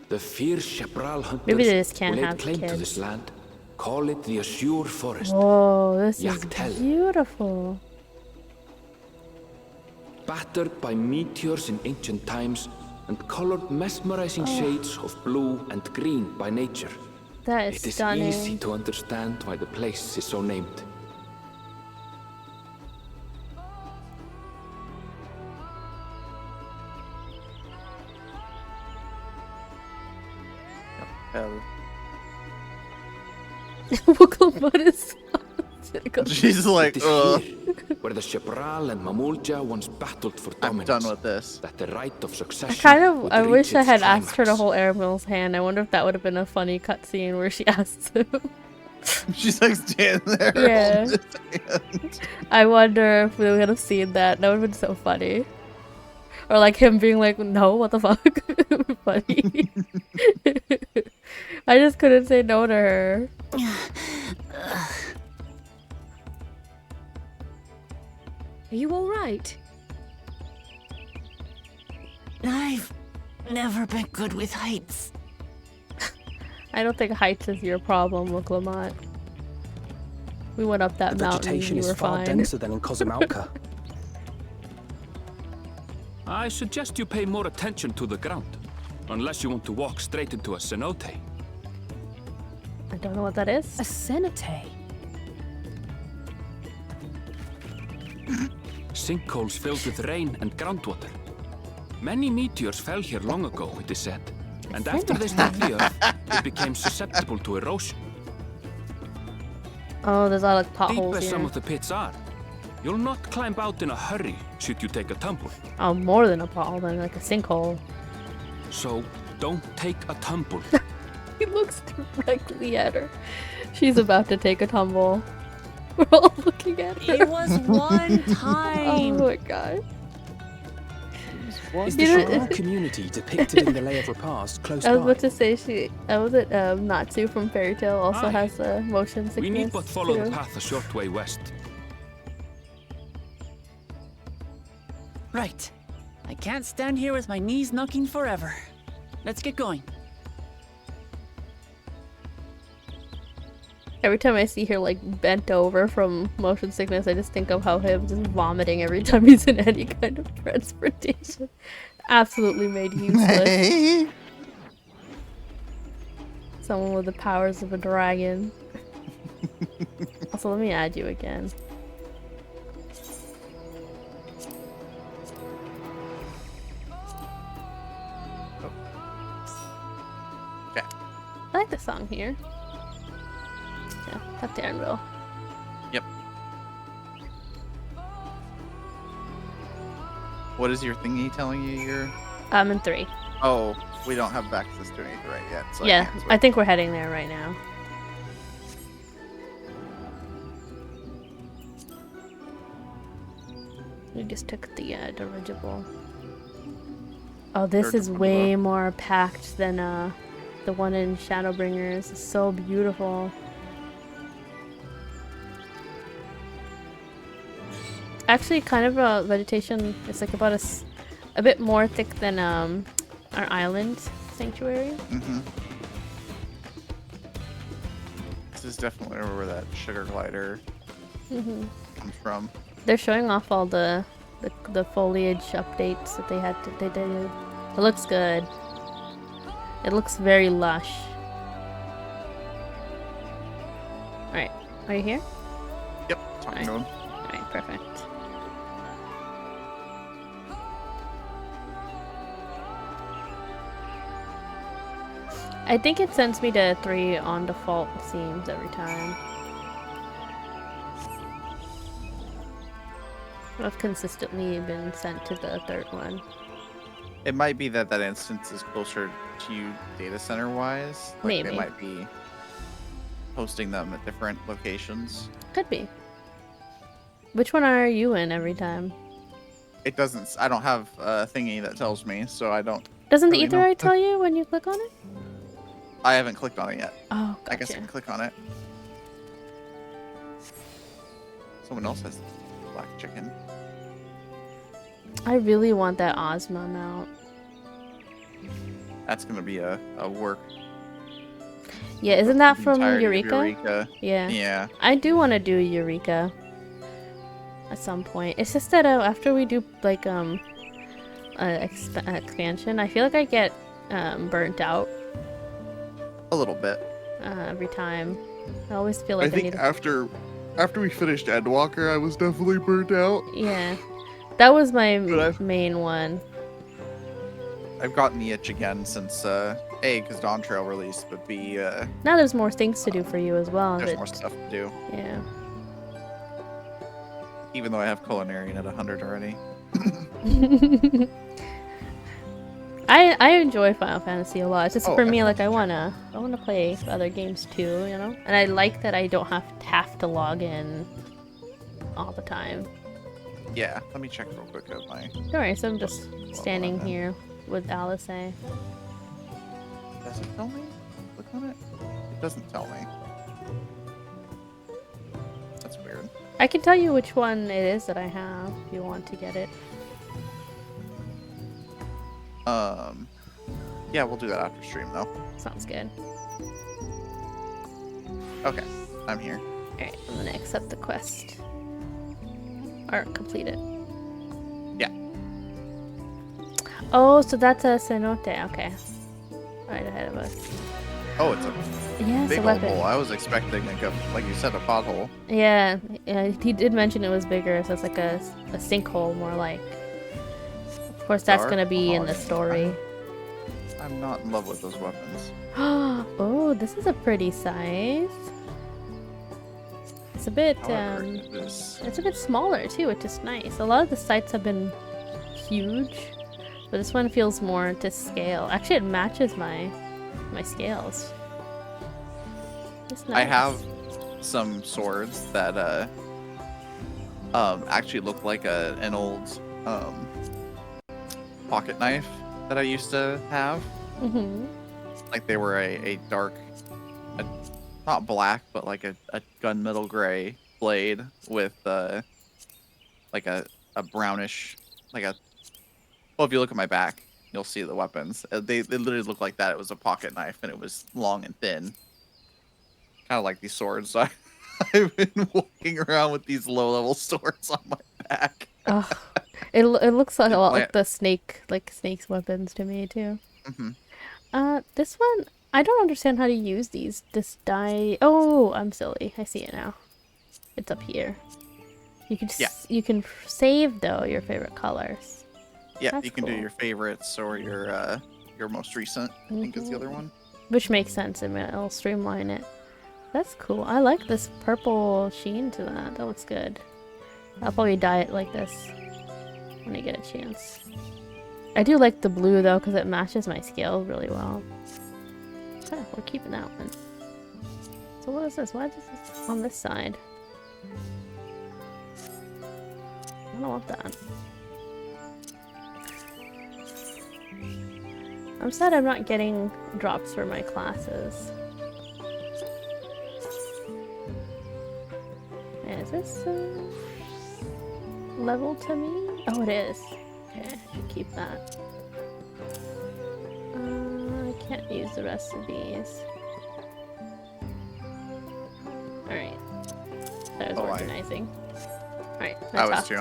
The fierce Shepral hunters Maybe they just can't will have claim kids. to this land. Call it the Azure Forest. Whoa, this is Yaktel. beautiful. Battered by meteors in ancient times and colored mesmerizing shades of blue and green by nature. That is It is stunning. easy to understand why the place is so named. What is She's like, It is here, where the Shepral and Mamulja once battled for dominance. I'm done with this. That the right of succession would I reach wish I its had asked her to climax. hold Airmill's hand. I wonder if that would have been a funny cutscene where she asks him. She's like standing there. Yeah. holding his hand. I wonder if we would have seen that. That would have been so funny. Or like him being like, no, what the fuck? Funny. I just couldn't say no to her. Are you all right? I've never been good with heights. I don't think heights is your problem, Lamont. We went up that The mountain and vegetation you is were far fine. denser than in Cozumauca. I suggest you pay more attention to the ground. Unless you want to walk straight into a cenote. I don't know what that is. A cenote? Sinkholes filled with rain and groundwater. Many meteors fell here long ago, it is said. And after they struck the earth, it became susceptible to erosion. Oh, there's a lot of Deep potholes as here. some of the pits are, you'll not climb out in a hurry should you take a tumble. Oh, more than a pothole, than like a sinkhole. So don't take a tumble. He looks directly at her. She's about to take a tumble. We're all looking at her. It was one Oh time. my god. Is the You know- Shadowrun community depicted in the Lay of Repast close I was by? about to say Natsu from Fairy Tale also Aye. has motion sickness. We need but follow too. the path a short way west. Right. I can't stand here with my knees knocking forever. Let's get going. Every time I see her like bent over from motion sickness, I just think of how him just vomiting every time he's in any kind of transportation. Absolutely made useless. Hey. Someone with the powers of a dragon. Also, let me add you again. Okay. I like the song here. Yeah, Captain Anvil. Yep. What is your thingy telling you? You're. I'm in 3. Oh, we don't have access to anything right yet. So Yeah, can't I switch. think we're heading there right now. We just took the dirigible. Oh, this is Dirigible. way more packed than the one in Shadowbringers. It's so beautiful. Actually, kind of a vegetation. It's like about a bit more thick than our island sanctuary. Mm-hmm. This is definitely where that sugar glider Mm-hmm. comes from. They're showing off all the foliage updates that they did. It looks good. It looks very lush. Alright, are you here? Yep, talking to him. Alright, perfect. I think it sends me to 3 on default seams every time. I've consistently been sent to the 3rd one. It might be that that instance is closer to you data center wise. Like Maybe. They might be hosting them at different locations. Could be. Which one are you in every time? It doesn't. I don't have a thingy that tells me, so I don't. Doesn't the really ether know. eye tell you when you click on it? I haven't clicked on it yet. Oh, I guess I gotcha. can click on it. Someone else has black chicken. I really want that Ozma mount. That's gonna be a work. Yeah, isn't that the from entirety of Eureka? Yeah. Yeah. I do want to do Eureka at some point. It's just that after we do like expansion, I feel like I get burnt out A little bit. every time. I always feel like I I think need. after we finished Endwalker, I was definitely burnt out. Yeah, that was my But I've- main one. I've gotten the itch again since A, because Dawntrail released, but B, Now there's more things to do for you as well. there's but- more stuff to do. Yeah. Even though I have Culinarian at 100 already. I enjoy Final Fantasy a lot. It's just Oh, for me, like I definitely. wanna play other games too, you know. And I like that I don't have to log in all the time. Yeah, let me check real quick at my. Don't worry, so I'm just standing then. here with Alice. Does it tell me? Click on it? It doesn't tell me. That's weird. I can tell you which one it is that I have if you want to get it. Yeah, we'll do that after stream though. Sounds good. Okay, I'm here. Alright, I'm gonna accept the quest. Or complete it. Yeah. Oh, so that's a cenote. Okay. Right ahead of us. Oh, it's a Yeah, it's big a old weapon. hole. I was expecting like you said, a pothole. Yeah, he did mention it was bigger, so it's like a sinkhole more like. Of course, that's Dark gonna be in the Mahogany. story. I'm not in love with those weapons. Oh, this is a pretty size. It's a bit However, it is- it's a bit smaller too, which is nice. A lot of the sites have been huge, but this one feels more to scale. Actually, it matches my scales. It's I nice. have some swords that actually look like an old pocket knife that I used to have. Mm-hmm. Like they were a dark, not black, but like a gunmetal gray blade with like a brownish, like a. Well, if you look at my back, you'll see the weapons. They literally look like that. It was a pocket knife and it was long and thin, kind of like these swords. So I've been walking around with these low-level swords on my back. Oh, it looks like a lot like Plant. the snake's weapons to me too. Mm-hmm. This one I don't understand how to use these. This die. Oh, I'm silly. I see it now. It's up here. You can you can save though your favorite colors. Yeah, That's you can do cool. your favorites or your most recent. I think is the other one. Which makes sense. It'll streamline it. That's cool. I like this purple sheen to that. That looks good. I'll probably dye it like this when I get a chance. I do like the blue though because it matches my scale really well. Okay, we're keeping that one. So what is this? Why is this on this side? I don't want that. I'm sad I'm not getting drops for my classes. Is this level to me? Oh, it is. Okay, I should keep that. I can't use the rest of these. Alright. I was organizing. Alright, I was too.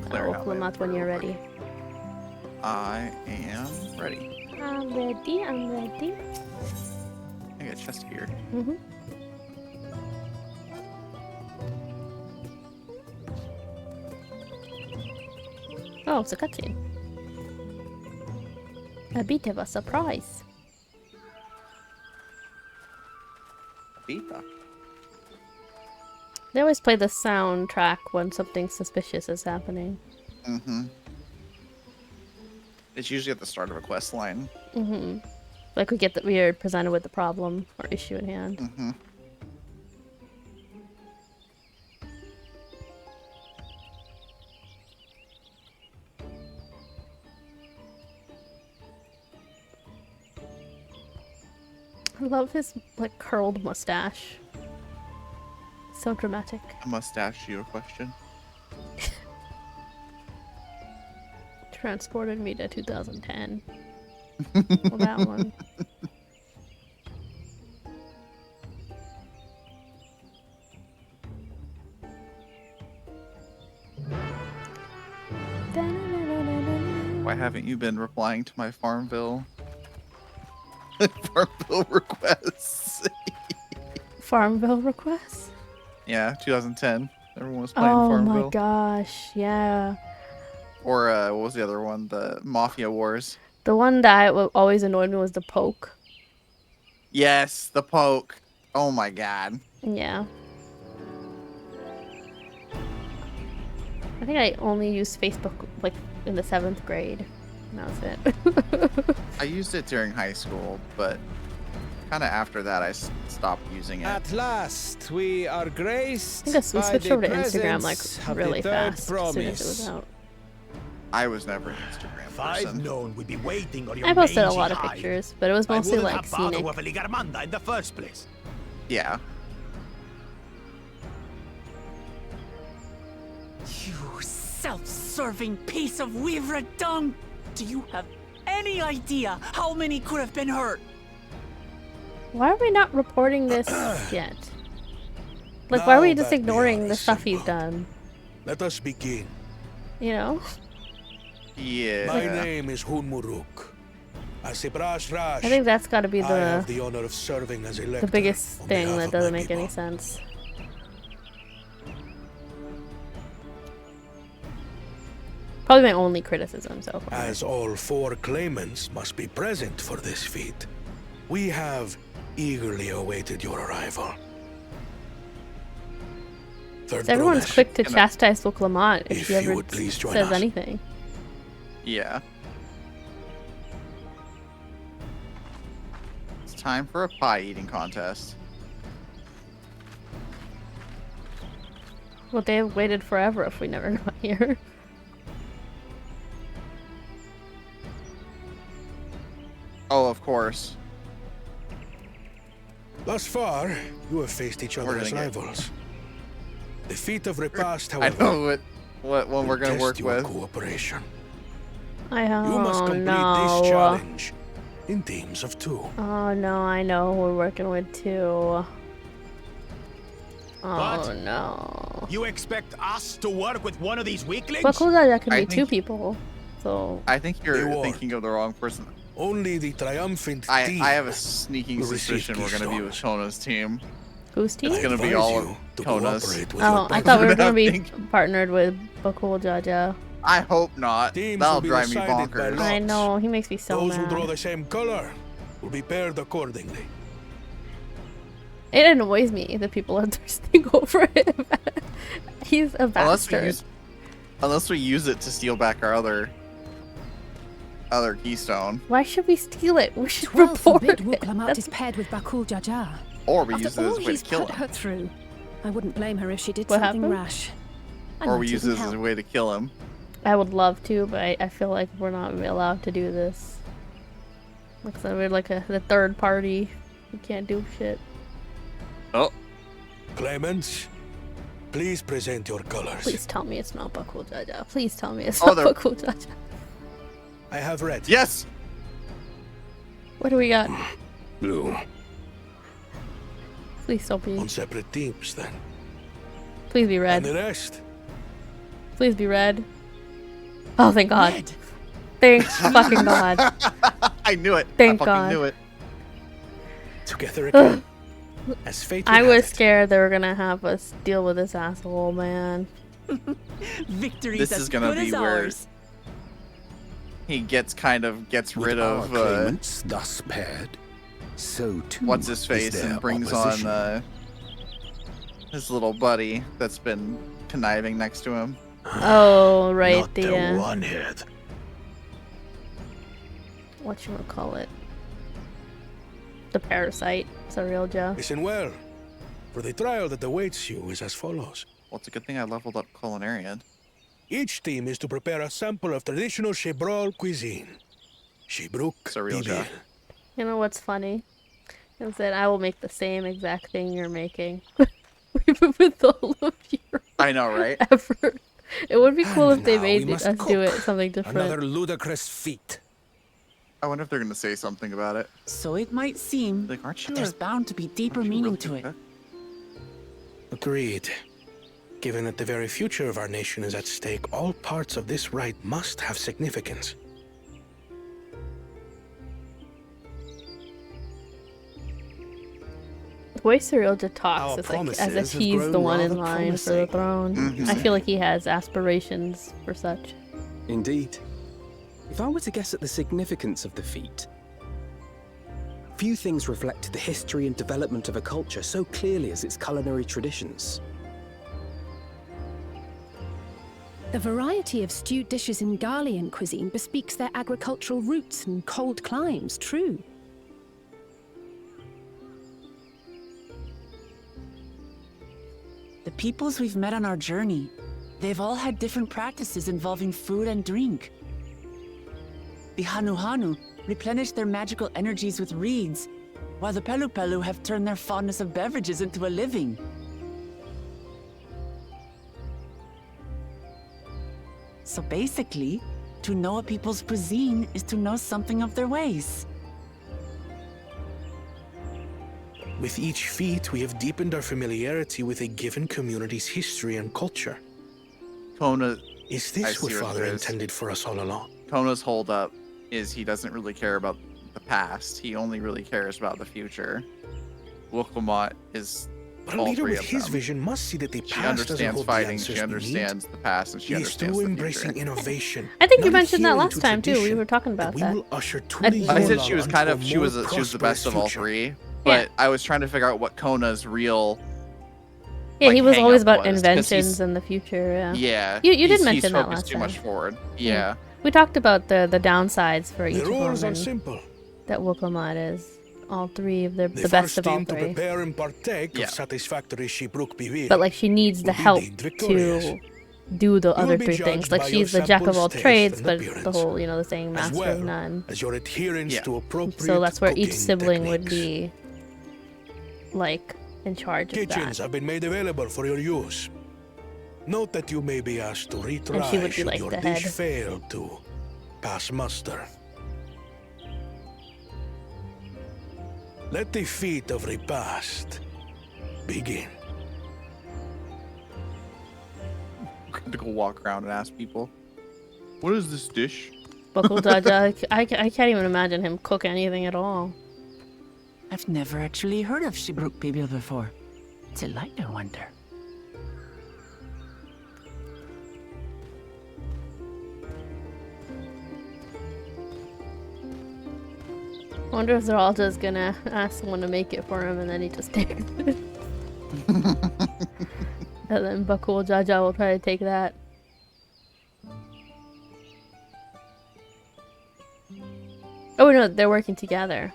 Clearing out my Oklamat when you're ready. I am ready. I'm ready, I'm ready. I got a chest here. Mm-hmm. Oh, it's a cutscene. A bit of a surprise. Beta. They always play the soundtrack when something suspicious is happening. Mm-hmm. It's usually at the start of a quest line. Mm-hmm. Like we are presented with the problem or issue at hand. Mm-hmm. I love his like curled mustache. So dramatic. A mustache, you a question? Transported me to 2010. Well, that one. Why haven't you been replying to my Farmville requests? Farmville requests? Yeah, 2010. Everyone was playing Oh Farmville. my gosh, yeah. Or what was the other one? The Mafia Wars. The one that always annoyed me was the poke. Yes, the poke. Oh my god. Yeah. I think I only used Facebook like in the 7th grade. And that was it. I used it during high school, but kind of after that I stopped using it. At last, we are graced. I think we by switched the over to Instagram like presence of really the third fast as soon as it promise. was out. I was never an Instagram If I'd person. known we'd be waiting on your I posted a mangy lot of hide, pictures, but it was I mostly wouldn't like have bothered scenic. with a Ligarmanda in the first place. Yeah. You self-serving piece of weaver dung! Do you have any idea how many could have been hurt? Why are we not reporting this yet? Like, why are we Now just that we ignoring are the stuff he's assembled, done? Let us begin. You know? Yeah. My name is Hunmuruk. As a brass rash, I think that's got to be I have the the honor of serving as elector biggest on thing behalf that of my doesn't make any people. sense. Probably my only criticism so far. As all 4 claimants must be present for this feat, we have eagerly awaited your arrival. Third Everyone's promise, quick to chastise Lamont if if he you ever would please join says us. anything. Yeah. It's time for a pie eating contest. Well, they have waited forever if we never got here. Oh, of course. Thus far, you have faced each other We're as gonna get- rivals. The feat of repast, I however, know what one we're will gonna test work your with. cooperation. I You must complete this challenge in teams of 2. Oh no, I know who we're working with too. Oh What? no. You expect us to work with one of these weaklings? But cool that can I be 2 think- people. So I think you're They war. thinking of the wrong person. Only the triumphant I team have a sneaking will receive suspicion we're gonna be with Shona's team. whose team? It's gonna be advise all you of to Kona's. cooperate with Oh, your I brother. thought we were gonna I be think- partnered with Bakul Jaja. I hope not. Teams That'll will be drive me decided by bonkers. lot. I know, he makes me so Those who draw mad. the same color will be paired accordingly. It annoys me that people are thirsting over him. He's a bastard. Unless we use it to steal back our other keystone, Why should we steal it? We should 12 report forbid it. Wuklamat is paired with Bakul Jaja. or we After use it all as a way he's to kill put him, her through, I wouldn't blame her if she did What something happened? rash. I or might we use even it as a help. way to kill him. I would love to, but I feel like we're not allowed to do this. Like, so we're like the third party. We can't do shit. Oh, Clemens, please present your colors. Please tell me it's not Bakul Jaja. Please tell me it's Oh, not they're- Bakul Jaja. I have red. yes. What do we got? Blue. Please don't be. On separate teams, then. Please be And the red. rest? Please be red. Oh, thank God. Red. Thank fucking God. I knew it. Thank I fucking God. knew it. Together again. As fate would I have was it. scared they were gonna have us deal with this asshole, man. Victory's This as is gonna good be as where ours. he gets rid Our of claimants thus paired, so too what's his is face their and brings opposition. on his little buddy that's been conniving next to him. Oh, right, Not the the one-head. whatchamacallit. The parasite. Surreal Joe. Listen well, for the trial that awaits you is as follows. Well, it's a good thing I leveled up culinarian. Each team is to prepare a sample of traditional Shebrol cuisine. Shebruk Surreal Bibil. Joe. You know what's funny? Is that I will make the same exact thing you're making. With all of your I know, right? effort. It would be cool And if they now made we must us do cook. it something different. Another ludicrous feat. I wonder if they're gonna say something about it. So it might seem, Like, aren't you but there's a- bound to be deeper aren't you meaning really to good it. cook? Agreed. Given that the very future of our nation is at stake, all parts of this rite must have significance. The way Surreal just talks Our is like as if promises have he's the grown one in rather line for the promising. throne. Mhm. I feel like he has aspirations for such. Indeed. If I were to guess at the significance of the feat, few things reflect the history and development of a culture so clearly as its culinary traditions. The variety of stewed dishes in Garlean cuisine bespeaks their agricultural roots and cold climes, true. The peoples we've met on our journey, they've all had different practices involving food and drink. The Hanu Hanu replenish their magical energies with reeds, while the Pelu Pelu have turned their fondness of beverages into a living. So basically, to know a people's cuisine is to know something of their ways. With each feat, we have deepened our familiarity with a given community's history and culture. Kona, Is I this see what what Father it is. intended for us all along? Kona's holdup is he doesn't really care about the past. He only really cares about the future. Wilkamot is But a all leader three with of his them. vision must see that the She past doesn't understands hold the fighting, answers she we need. understands the past, and she It is understands through the embracing future. innovation. I think you not mentioned that adhering last to time too. We tradition, were talking about we that. will usher I Tuli I said Yola she was onto kind a of she more was the best prosperous of all future. three, but I was trying to figure out what Kona's real Yeah, like, he was hang always up about was, 'cause inventions he's- in the future. Yeah. yeah. You did he's mention that focused last too much time. forward. Yeah. We talked about the downsides for each The of rules them are and simple. that Wilkamot is all three of the The best first of all team to three. prepare and partake Yeah. of satisfactory Shebrooke beer. But like she needs the will be help deemed victorious. to do the You will other be three judged things. Like by she's your the jack of all sample's taste trades, and but the appearance, whole, you know, the saying as master well of none. as your adherence Yeah. to appropriate So that's where each cooking sibling would techniques. be like in charge of Kitchens that. have been made available for your use. Note that you may be asked to retry And she would be should like your the dish head. fail to pass muster. Let the feat of repast begin. To go walk around and ask people, what is this dish? Buckle Jaja, I can't even imagine him cook anything at all. I've never actually heard of Shebrooke Bibil before. It's a lighter wonder. I wonder if they're all just gonna ask someone to make it for him and then he just takes it. And then Buckle Jaja will try to take that. Oh no, they're working together.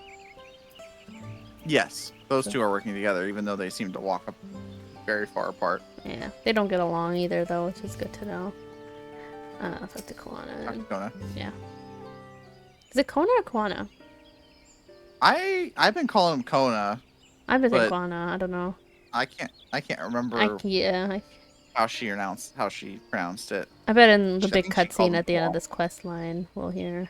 Yes, those two are working together, even though they seem to walk up very far apart. Yeah, they don't get along either though, which is good to know. I'll talk to Koana. Kona. Yeah. Is it Kona or Koana? I've been calling him Kona. I've been saying but Koana, I don't know. I can't remember Yeah. how she pronounced it. I bet in the I big think she called cutscene him at the end of Paul. this quest line, we'll hear.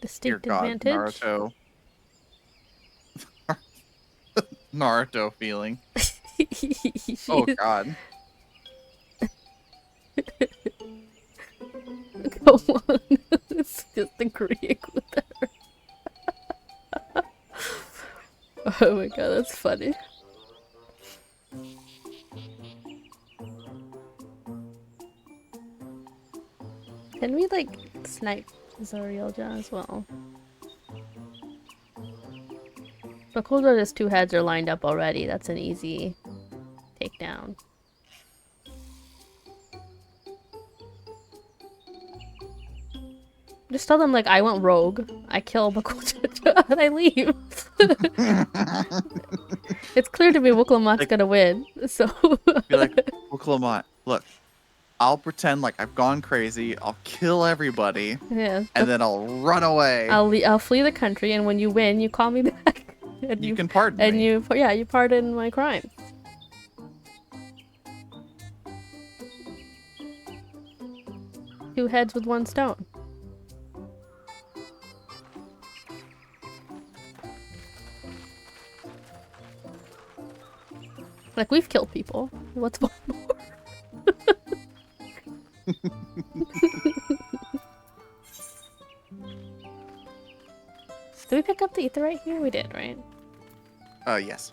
Distinct Dear God, advantage. Naruto. Naruto feeling. Oh God. Come on. It's just agreeing with her. Oh my god, that's funny. Can we like snipe Zorielja as well? But cool that his two heads are lined up already. That's an easy takedown. Just tell them like I went rogue. I kill Bakuja and I leave. It's clear to me Wuklamat's gonna win. So Be like, Wuklamat, look, I'll pretend like I've gone crazy. I'll kill everybody. yeah, And then I'll run away. I'll flee the country, and when you win, you call me back. And you can pardon and me. you pardon my crimes. Two heads with one stone. Like we've killed people. What's one more? Did we pick up the aetherite here? We did, right? Yes.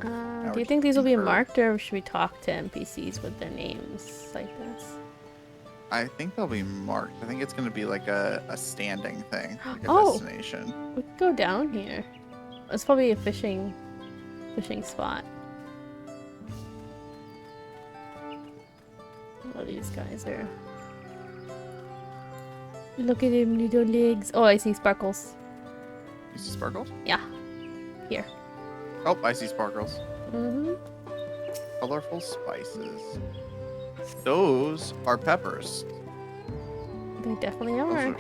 Do you think these will be marked, or should we talk to NPCs with their names like this? I think they'll be marked. I think it's going to be like a standing thing, like a Oh. destination. We could go down here. It's probably a fishing spot. Oh, these guys are. Look at him, little legs. Oh, I see sparkles. You see sparkles? Yeah. Here. Oh, I see sparkles. Mm-hmm. Colorful spices. Those are peppers. They definitely Those are. are-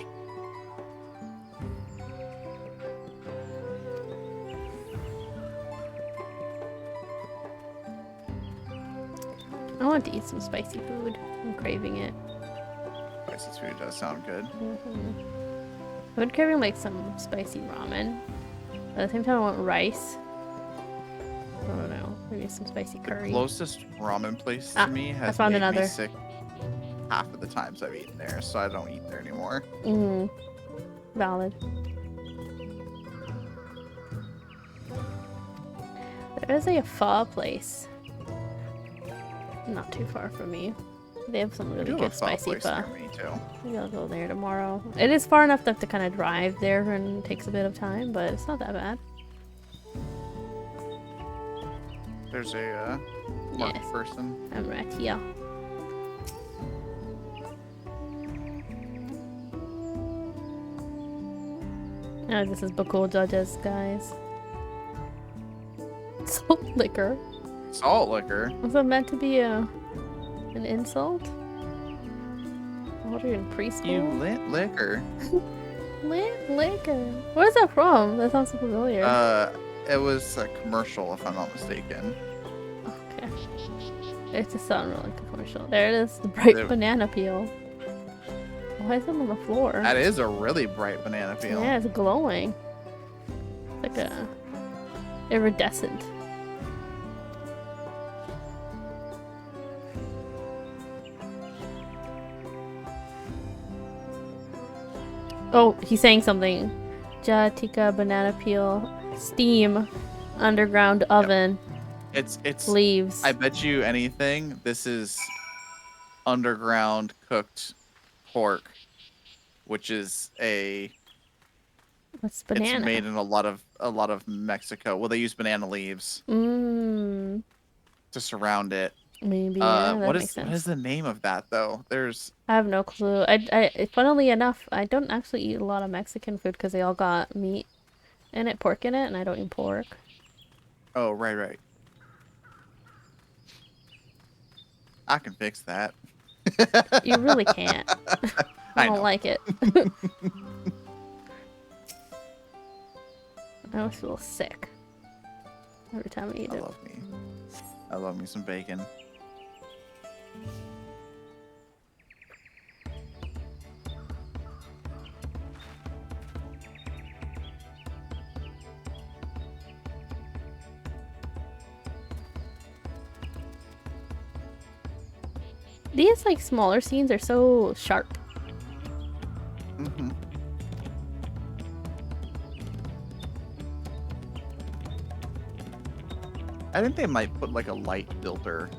I want to eat some spicy food. I'm craving it. Spicy food does sound good. I've been craving like some spicy ramen. At the same time, I want rice. I don't know. Maybe some spicy curry. Closest ramen place Ah, to me I has found made another. me sick half of the times I've eaten there, so I don't eat there anymore. Valid. There is a pho place. Not too far from me. They have some We really do have good a pho spicy place pho. near me too. Maybe I'll go there tomorrow. It is far enough to have to kind of drive there and it takes a bit of time, but it's not that bad. There's a market Yes. person. I'm right here. Oh, this is Bakul Judges, guys. Salt liquor. Salt liquor. Was that meant to be an insult? What are you in You preschool? lit liquor. Lit liquor. Where's that from? That sounds so familiar. It was a commercial, if I'm not mistaken. Okay. It just sounded like a commercial. There it is. The bright There- banana peel. Why is it on the floor? That is a really bright banana peel. Yeah, it's glowing. It's like a iridescent. Oh, he's saying something. Jatika banana peel, steam, underground oven, It's leaves. I bet you anything, this is underground cooked pork, which is What's banana? It's made in a lot of Mexico. Well, they use banana leaves Mmm. to surround it. Maybe. Yeah, that what makes is sense. what is the name of that though? There's I have no clue. Funnily enough, I don't actually eat a lot of Mexican food because they all got meat in it, pork in it, and I don't eat pork. oh right. I can fix that. You really can't. I I don't know. like it. I always feel sick every time I eat it. I love me some bacon. These like smaller scenes are so sharp. Mm-hmm. I think they might put like a light filter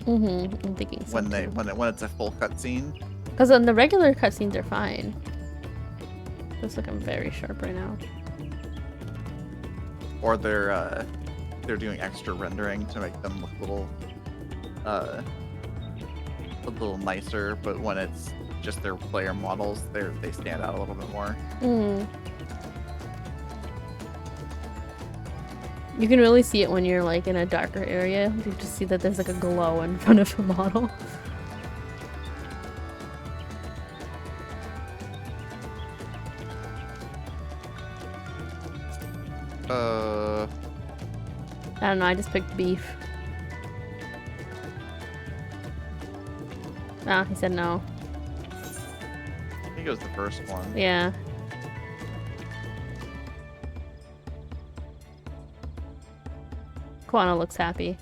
Mm-hmm. I'm thinking so when too. when it's a full cutscene. Because on the regular cutscenes are fine. Just looking very sharp right now. Or they're doing extra rendering to make them look a little nicer, but when it's just their player models, they stand out a little bit more. Mm. You can really see it when you're like in a darker area. You just see that there's like a glow in front of the model. I don't know, I just picked beef. Ah, he said no. I think it was the first one. Yeah. Quana looks happy.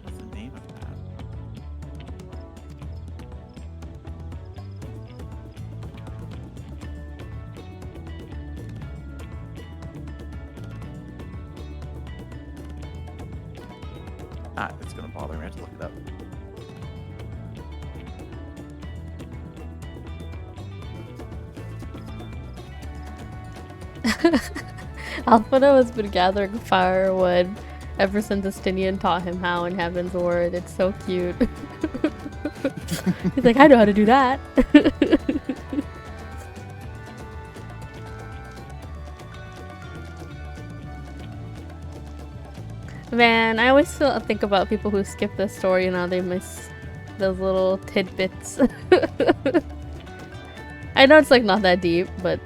What's the name of that? Ah, it's gonna bother me. I have to look it up. Alfredo has been gathering firewood ever since Justinian taught him how in Heaven's Word. It's so cute. He's like, I know how to do that. Man, I always think about people who skip this story and how they miss those little tidbits. I know it's like not that deep, but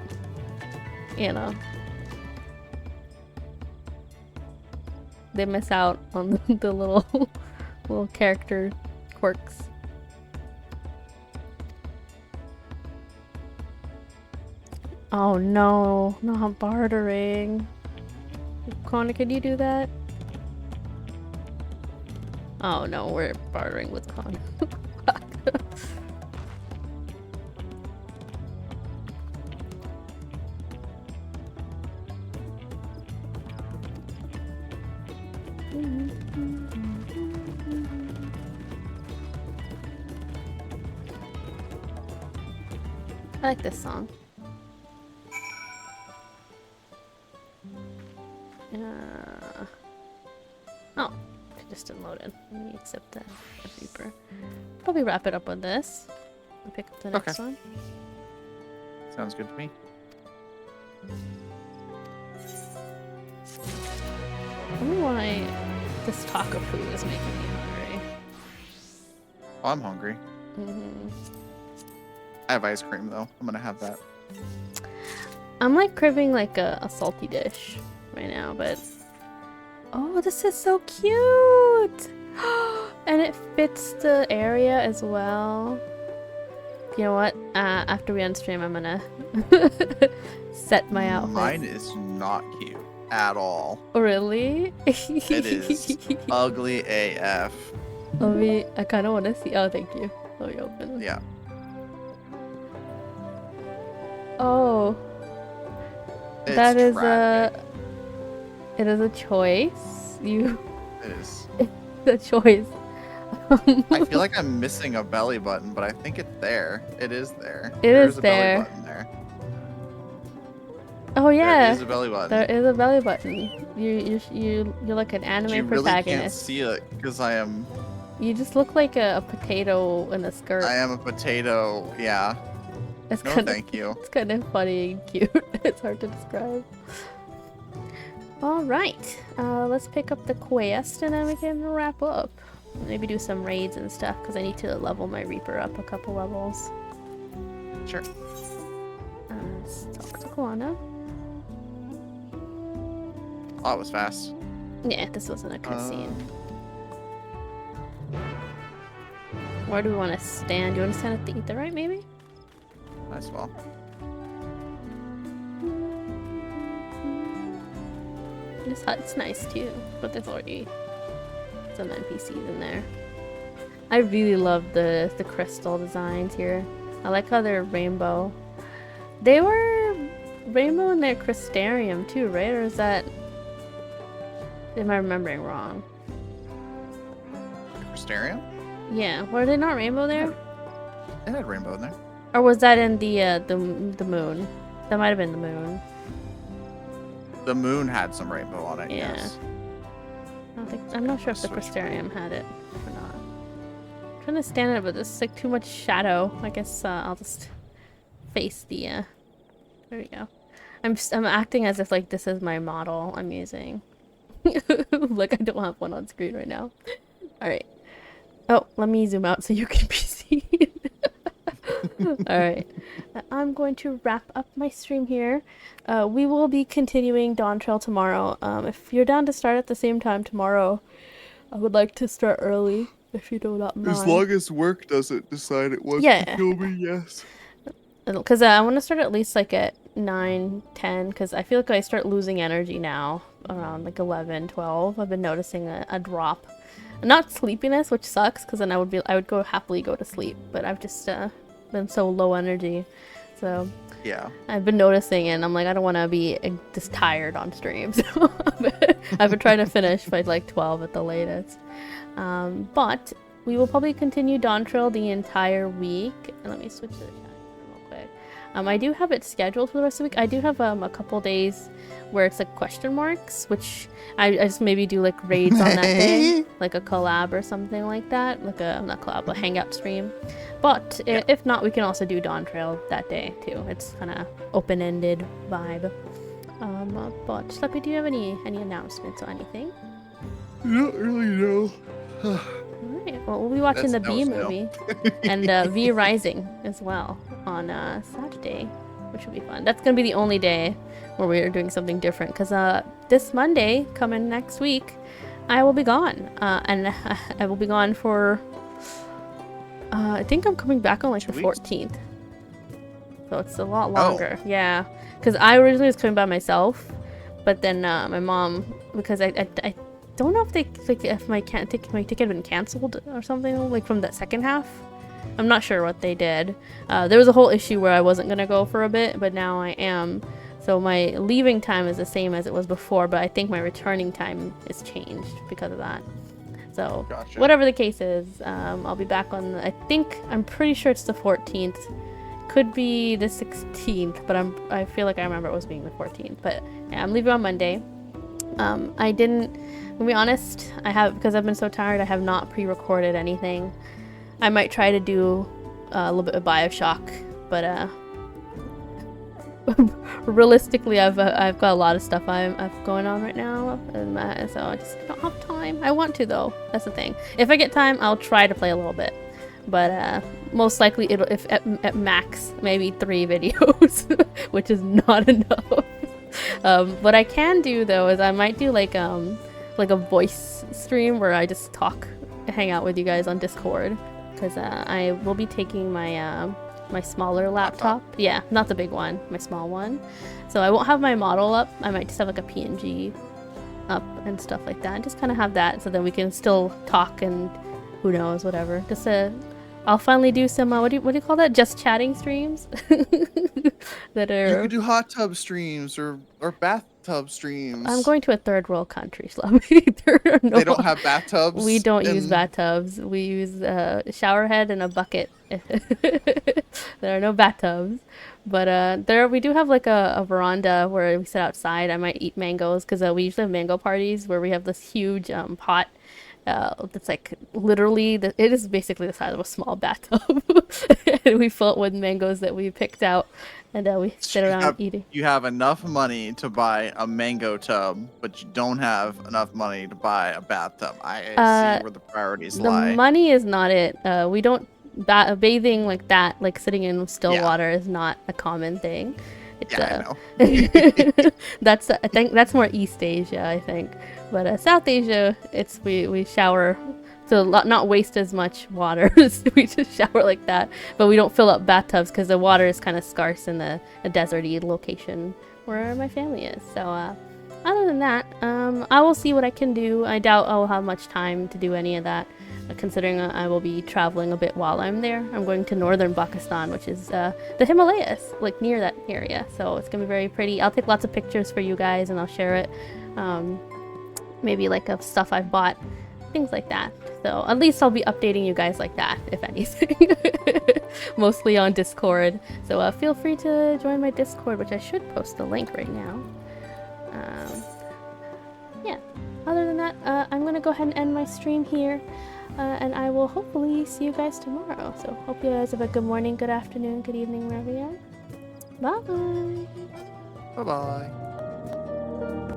you know. They miss out on the little little character quirks. Oh no, not bartering. Connor, can you do that? Oh no, we're bartering with Con. I like this song. Oh, it just didn't load in. Let me accept that Reaper. Probably wrap it up with this and pick up the next one. Sounds good to me. I wonder why this taco food is making me hungry. Oh, I'm hungry. Mm-hmm. I have ice cream though. I'm gonna have that. I'm like craving like a salty dish right now, but oh, this is so cute! And it fits the area as well. You know what? After we end stream, I'm gonna set my outfit. Mine is not cute at all. Oh, really? It is ugly AF. I kind of want to see. Oh, thank you. Let me open it. Yeah. Oh. It's That is tragic. it is a choice. You. It is. The choice. I feel like I'm missing a belly button, but I think it's there. It is there. There's a there. belly button there. Oh yeah. There is a belly button. There is a belly button. You're like an anime You really can't protagonist. see it because I am. You just look like a potato in a skirt. I am a potato. Yeah. It's No, kinda, thank you. It's kind of funny and cute. It's hard to describe. All right, let's pick up the quest and then we can wrap up. Maybe do some raids and stuff because I need to level my Reaper up a couple levels. Sure. Let's talk to Koana. Oh, that was fast. Yeah, this wasn't a cutscene. Where do we want to stand? Do you want to stand at the Aetheryte, maybe? Might as well. This hut's nice too, but there's already some NPCs in there. I really love the crystal designs here. I like how they're rainbow. They were rainbow in their crystarium too, right? Or is that... Am I remembering wrong? Crystarium? Yeah, were they not rainbow there? It had rainbow in there. Or was that in the moon? That might have been the moon. The moon had some rainbow on it. Yeah. Yes. I'm not sure if the crystarium had it or not. I'm trying to stand it, but there's like too much shadow. I guess I'll just face the. There we go. I'm acting as if like this is my model I'm using. Like I don't have one on screen right now. All right. Oh, let me zoom out so you can be seen. All right. I'm going to wrap up my stream here. We will be continuing Dawntrail tomorrow. If you're down to start at the same time tomorrow, I would like to start early, if you do not mind. As long as work doesn't decide it wants Yeah. to kill me, yes. Because I want to start at least like at 9, 10, because I feel like I start losing energy now around like 11, 12. I've been noticing a drop. Not sleepiness, which sucks, because then I would happily go to sleep, but I've just been so low energy. So yeah, I've been noticing, and I'm like, I don't want to be just tired on stream. So I've been trying to finish by like 12 at the latest. But we will probably continue Dawntrail the entire week. And let me switch to the chat real quick. I do have it scheduled for the rest of the week. I do have a couple days where it's like question marks, which I just maybe do like raids on that day, like a collab or something like that, like not collab, a hangout stream. But if not, we can also do Dawntrail that day too. It's kind of open-ended vibe. But Schleppy, do you have any announcements or anything? Not really, no. Alright, well, we'll be watching the V movie and V Rising as well on Saturday, which will be fun. That's gonna be the only day where we are doing something different, because this Monday, coming next week, I will be gone, and I will be gone for I think I'm coming back on like the 14th, so it's a lot longer. Yeah, because I originally was coming by myself, but then my mom, because I don't know if they like if my ticket had been canceled or something like from that second half. I'm not sure what they did. There was a whole issue where I wasn't gonna go for a bit, but now I am. So my leaving time is the same as it was before, but I think my returning time is changed because of that. So Gotcha. whatever the case is, I'll be back on. I'm pretty sure it's the 14th. Could be the 16th, but I feel like I remember it was being the 14th. But yeah, I'm leaving on Monday. I didn't, to be honest, because I've been so tired, I have not pre-recorded anything. I might try to do a little bit of Bioshock, but realistically, I've got a lot of stuff I've going on right now, and so I just don't have time. I want to though. That's the thing. If I get time, I'll try to play a little bit, but most likely it'll at max maybe 3 videos, which is not enough. What I can do though is I might do like a voice stream where I just hang out with you guys on Discord, because I will be taking my my smaller laptop. Yeah, not the big one, my small one. So I won't have my model up. I might just have like a PNG up and stuff like that. Just kind of have that so then we can still talk and who knows, whatever. Just I'll finally do some what do you call that? Just chatting streams. That are. You could do hot tub streams or bathtub streams. I'm going to a third world country, Slummy. They don't have bathtubs. We don't use bathtubs. We use a shower head and a bucket. There are no bathtubs, but we do have like a veranda where we sit outside. I might eat mangoes because we usually have mango parties where we have this huge pot. That's like literally it is basically the size of a small bathtub, and we fill it with mangoes that we picked out, and we sit around eating. You have enough money to buy a mango tub, but you don't have enough money to buy a bathtub. I see where the priorities lie. The money is not it. We don't bathing like that, like sitting in still water, is not a common thing. I know. I think that's more East Asia, I think. But South Asia, we shower to not waste as much water. We just shower like that, but we don't fill up bathtubs because the water is kind of scarce in a deserty location where my family is. So other than that, I will see what I can do. I doubt I'll have much time to do any of that, considering I will be traveling a bit while I'm there. I'm going to northern Pakistan, which is the Himalayas, like near that area. So it's gonna be very pretty. I'll take lots of pictures for you guys and I'll share it. Maybe like of stuff I've bought, things like that. So at least I'll be updating you guys like that, if anything. Mostly on Discord. So feel free to join my Discord, which I should post the link right now. Yeah. Other than that, I'm gonna go ahead and end my stream here. And I will hopefully see you guys tomorrow. So hope you guys have a good morning, good afternoon, good evening, wherever you are. Bye. Bye-bye.